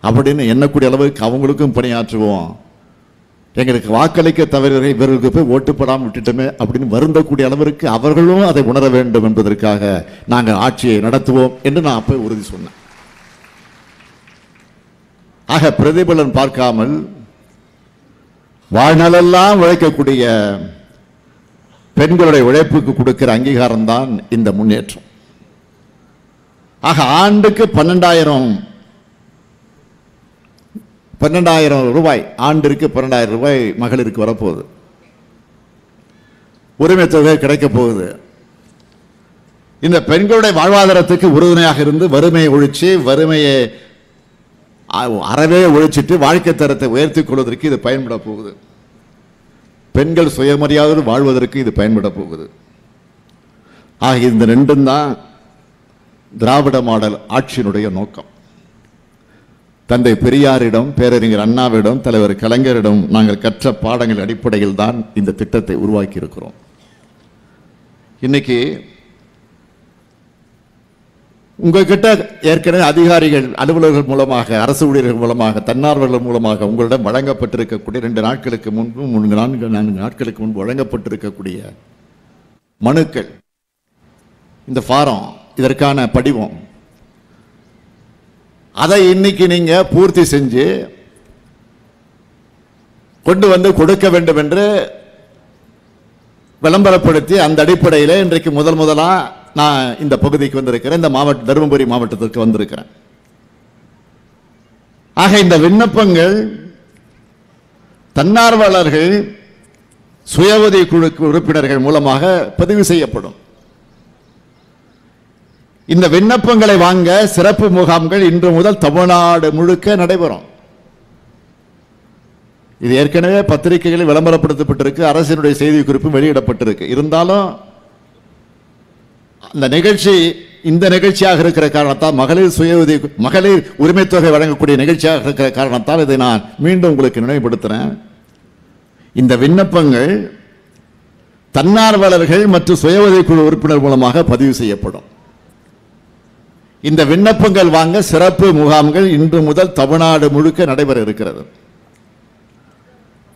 அப்படின்னு எண்ணக்கூடிய அளவுக்கு அவங்களுக்கும் பணியாற்றுவோம். எங்களுக்கு வாக்களிக்க தவறுகளை இவர்களுக்கு போய் ஓட்டு போடாமல் விட்டுட்டோமே அப்படின்னு வருந்தக்கூடிய அளவிற்கு அவர்களும் அதை உணர வேண்டும் என்பதற்காக நாங்கள் ஆட்சியை நடத்துவோம் என்று நான் அப்போ உறுதி சொன்னேன். ஆக பிரதிபலன் பார்க்காமல் வாழ்நாளெல்லாம் உழைக்கக்கூடிய பெண்களுடைய உழைப்புக்கு கொடுக்கிற அங்கீகாரம் தான் இந்த முன்னேற்றம். ஆக ஆண்டுக்கு 12,000 ரூபாய், ஆண்டிற்கு 12,000 ரூபாய் மகளிருக்கு வரப்போகுது. உரிமை தொகை கிடைக்க போகுது. இந்த பெண்களுடைய வாழ்வாதாரத்துக்கு உறுதுணையாக இருந்து வறுமையை ஒழிச்சு, வறுமையை அறவே ஒழிச்சிட்டு வாழ்க்கை தரத்தை உயர்த்திக் கொள்வதற்கு இது பயன்பட போகுது. பெண்கள் சுயமரியாதை வாழ்வதற்கு இது பயன்பட போகுது. ஆக இந்த ரெண்டும் தான் திராவிட மாடல் ஆட்சியினுடைய நோக்கம். தந்தை பெரியாரிடம், பேரறிஞர் அண்ணாவிடம், தலைவர் கலைஞரிடம் நாங்கள் கற்ற பாடங்கள் அடிப்படையில் தான் இந்த திட்டத்தை உருவாக்கி இருக்கிறோம். இன்னைக்கு உங்ககிட்ட ஏற்கனவே அதிகாரிகள், அலுவலர்கள் மூலமாக, அரசு ஊழியர்கள் மூலமாக, தன்னார்வலர்கள் மூலமாக உங்களிடம் வழங்கப்பட்டிருக்கக்கூடிய 2 நாட்களுக்கு முன்பு 4 நாட்களுக்கு முன்பு வழங்கப்பட்டிருக்கக்கூடிய மனுக்கள், இந்த ஃபாரம், இதற்கான படிவம், அதை இன்னைக்கு நீங்க பூர்த்தி செஞ்சு கொண்டு வந்து கொடுக்க வேண்டும் என்று விளம்பரப்படுத்தி அந்த அடிப்படையில் இன்றைக்கு முதலா நான் இந்த பகுதிக்கு வந்திருக்கிறேன், இந்த தருமபுரி மாவட்டத்திற்கு வந்திருக்கிறேன். ஆக இந்த விண்ணப்பங்கள் தன்னார்வலர்கள், சுய உதவி குழு உறுப்பினர்கள் மூலமாக பதிவு செய்யப்படும். இந்த விண்ணப்பங்களை வாங்க சிறப்பு முகாம்கள் இன்று முதல் தமிழ்நாடு முழுக்க நடைபெறும். இது ஏற்கனவே பத்திரிகைகளில் விளம்பரப்படுத்தப்பட்டிருக்கு, அரசினுடைய செய்தி குறிப்பு வெளியிடப்பட்டிருக்கு. இருந்தாலும் அந்த நிகழ்ச்சி இந்த நிகழ்ச்சியாக இருக்கிற காரணத்தால், மகளிர் உரிமை தொகை வழங்கக்கூடிய நிகழ்ச்சியாக இருக்கிற காரணத்தால் இதை நான் மீண்டும் உங்களுக்கு நினைவுபடுத்துறேன். இந்த விண்ணப்பங்கள் தன்னார்வலர்கள் மற்றும் சுய உதவிக்குழு உறுப்பினர் மூலமாக பதிவு செய்யப்படும். இந்த விண்ணப்பங்கள் வாங்க சிறப்பு முகாம்கள் இன்று முதல் தமிழ்நாடு முழுக்க நடைபெற இருக்கிறது.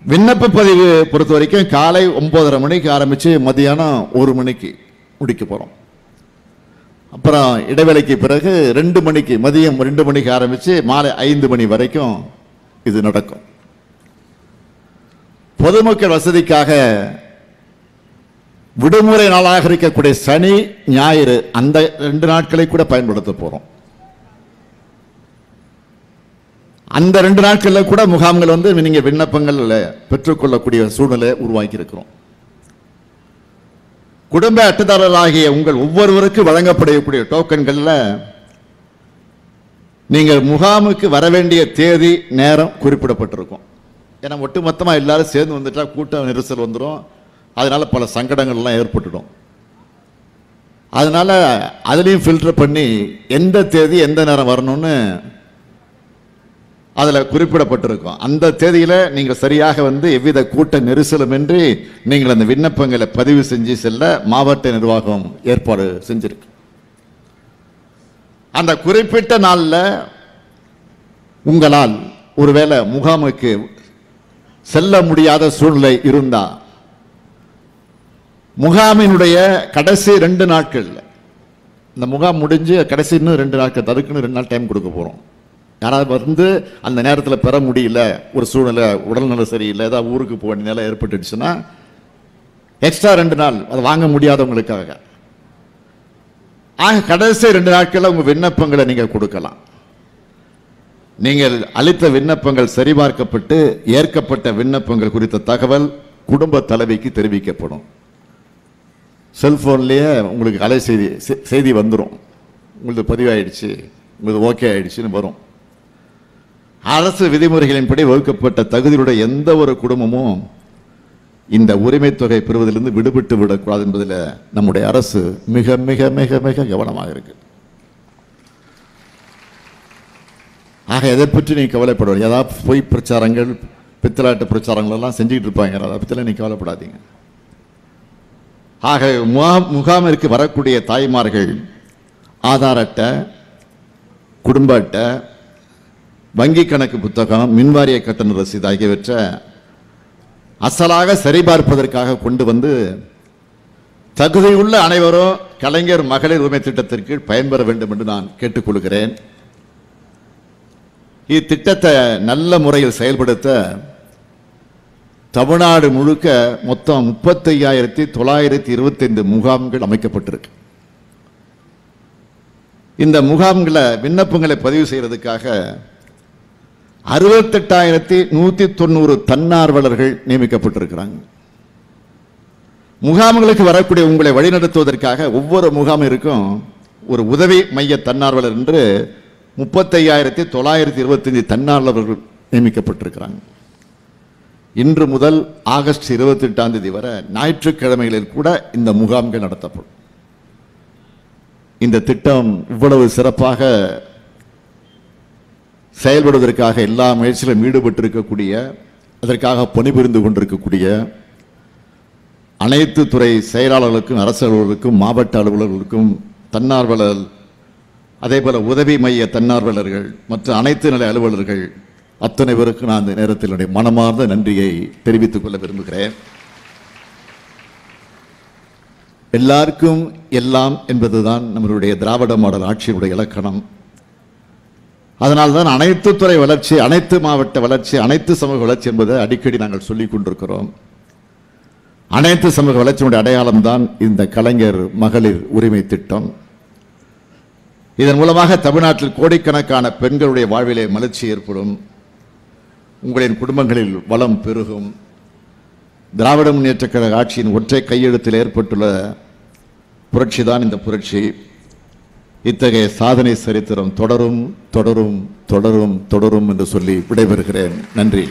விண்ணப்ப பதிவு பொறுத்த வரைக்கும் காலை 9:30 மணிக்கு ஆரம்பிச்சு மதியானம் 1 மணிக்கு முடிக்க போறோம். அப்புறம் இடைவேளைக்கு பிறகு 2 மணிக்கு, மதியம் 2 மணிக்கு ஆரம்பிச்சு மாலை 5 மணி வரைக்கும் இது நடக்கும். பொதுமக்கள் வசதிக்காக விடுமுறை நாளாக இருக்கக்கூடிய சனி, ஞாயிறு அந்த 2 நாட்களை கூட பயன்படுத்த போறோம். அந்த 2 நாட்களில் கூட முகாம்கள் வந்து நீங்க விண்ணப்பங்கள் பெற்றுக்கொள்ளக்கூடிய சூழ்நிலை உருவாக்கி இருக்கிறோம். குடும்ப அட்டைதாரராகிய உங்கள் ஒவ்வொருவருக்கு வழங்கப்படக்கூடிய டோக்கன்கள்ல நீங்கள் முகாமுக்கு வர வேண்டிய தேதி, நேரம் குறிப்பிடப்பட்டிருக்கும். ஏன்னா ஒட்டுமொத்தமா எல்லாரும் சேர்ந்து வந்துட்டா கூட்ட நெரிசல் வந்துடும், அதனால பல சங்கடங்கள்லாம் ஏற்பட்டுடும். அதனால அதுலேயும் ஃபில்டர் பண்ணி எந்த தேதி எந்த நேரம் வரணும்னு அதில் குறிப்பிடப்பட்டிருக்கும். அந்த தேதியில் நீங்கள் சரியாக வந்து எவ்வித கூட்ட நெரிசலுமின்றி நீங்கள் அந்த விண்ணப்பங்களை பதிவு செஞ்சு செல்ல மாவட்ட நிர்வாகம் ஏற்பாடு செஞ்சிருக்கு. அந்த குறிப்பிட்ட நாளில் உங்களால் ஒருவேளை முகாமுக்கு செல்ல முடியாத சூழ்நிலை இருந்தா, முகாமினுடைய கடைசி 2 நாட்கள், இந்த முகாம் முடிஞ்சு கடைசி இன்னும் 2 நாட்கள், அதுக்குன்னு 2 நாள் டைம் கொடுக்க போறோம். யாராவது வந்து அந்த நேரத்தில் பெற முடியல, ஒரு சூழ்நிலை, உடல்நல சரியில்லை, ஏதாவது ஊருக்கு போக வேண்டிய நிலை ஏற்பட்டுடுச்சுன்னா எக்ஸ்ட்ரா 2 நாள் அதை வாங்க முடியாதவங்களுக்காக. ஆக கடைசி 2 நாட்களில் உங்க விண்ணப்பங்களை நீங்க கொடுக்கலாம். நீங்கள் அளித்த விண்ணப்பங்கள் சரிபார்க்கப்பட்டு ஏற்கப்பட்ட விண்ணப்பங்கள் குறித்த தகவல் குடும்ப தலைவிக்கு தெரிவிக்கப்படும். செல்போன்லேயே உங்களுக்கு அலை செய்தி வந்துடும், உங்களுக்கு பதிவாயிடுச்சு, உங்களுக்கு ஓகே ஆயிடுச்சுன்னு வரும். அரசு விதிமுறைகளின்படி வகுக்கப்பட்ட தகுதியுடைய எந்த ஒரு குடும்பமும் இந்த உரிமை தொகை பெறுவதிலிருந்து விடுபட்டு விடக்கூடாது என்பதில் நம்முடைய அரசு மிக மிக மிக மிக கவனமாக இருக்கு. ஆக எதை பற்றி நீ கவலைப்படுவது? ஏதாவது பொய் பிரச்சாரங்கள், பித்தலாட்டு பிரச்சாரங்கள் எல்லாம் செஞ்சுக்கிட்டு இருப்பாங்க. அதை பற்றிலாம் நீ கவலைப்படாதீங்க. ஆக முகாமிற்கு வரக்கூடிய தாய்மார்கள் ஆதார் அட்டை, குடும்ப அட்டை, வங்கி கணக்கு புத்தகம், மின்வாரிய கட்டண ரசீது ஆகியவற்றை அசலாக சரிபார்ப்பதற்காக கொண்டு வந்து தகுதியுள்ள அனைவரும் கலைஞர் மகளிர் உரிமை திட்டத்திற்கு பயன்பெற வேண்டும் என்று நான் கேட்டுக்கொள்கிறேன். இத்திட்டத்தை நல்ல முறையில் செயல்படுத்த தமிழ்நாடு முழுக்க மொத்தம் 35,925 முகாம்கள் அமைக்கப்பட்டிருக்கு. இந்த முகாம்களை விண்ணப்பங்களை பதிவு செய்யறதுக்காக 68,190 தன்னார்வலர்கள் நியமிக்கப்பட்டிருக்கிறாங்க. முகாம்களுக்கு வரக்கூடிய உங்களை வழிநடத்துவதற்காக ஒவ்வொரு முகாமிற்கும் ஒரு உதவி மைய தன்னார்வலர் என்று 35,925 தன்னார்வலர்கள் நியமிக்கப்பட்டிருக்கிறாங்க. இன்று முதல் ஆகஸ்ட் 28ஆம் தேதி வரை ஞாயிற்றுக்கிழமைகளில் கூட இந்த முகாம்கள் நடத்தப்படும். இந்த திட்டம் இவ்வளவு சிறப்பாக செயல்படுவதற்காக எல்லா முயற்சியிலும் ஈடுபட்டிருக்கக்கூடிய, அதற்காக பணிபுரிந்து கொண்டிருக்கக்கூடிய அனைத்து துறை செயலாளர்களுக்கும், அரசு அலுவலர்களுக்கும், மாவட்ட அலுவலர்களுக்கும், தன்னார்வலர், அதே போல உதவி மைய தன்னார்வலர்கள் மற்றும் அனைத்து நிலை அலுவலர்கள் அத்தனை பேருக்கு நான் இந்த நேரத்தில் என்னுடைய மனமார்ந்த நன்றியை தெரிவித்துக் கொள்ள விரும்புகிறேன். எல்லாருக்கும் எல்லாம் என்பதுதான் நம்மளுடைய திராவிட மாடல் ஆட்சியினுடைய இலக்கணம். அதனால்தான் அனைத்து துறை வளர்ச்சி, அனைத்து மாவட்ட வளர்ச்சி, அனைத்து சமூக வளர்ச்சி என்பதை அடிக்கடி நாங்கள் சொல்லிக் கொண்டிருக்கிறோம். அனைத்து சமூக வளர்ச்சியினுடைய அடையாளம் தான் இந்த கலைஞர் மகளிர் உரிமை திட்டம். இதன் மூலமாக தமிழ்நாட்டில் கோடிக்கணக்கான பெண்களுடைய வாழ்விலே மலர்ச்சி ஏற்படும், உங்களின் குடும்பங்களில் வளம் பெருகும். திராவிட முன்னேற்றக் கழக ஆட்சியின் ஒற்றை கையெழுத்தில் ஏற்பட்டுள்ள புரட்சி தான் இந்த புரட்சி. இத்தகைய சாதனை சரித்திரம் தொடரும் தொடரும் தொடரும் தொடரும் என்று சொல்லி விடைபெறுகிறேன். நன்றி.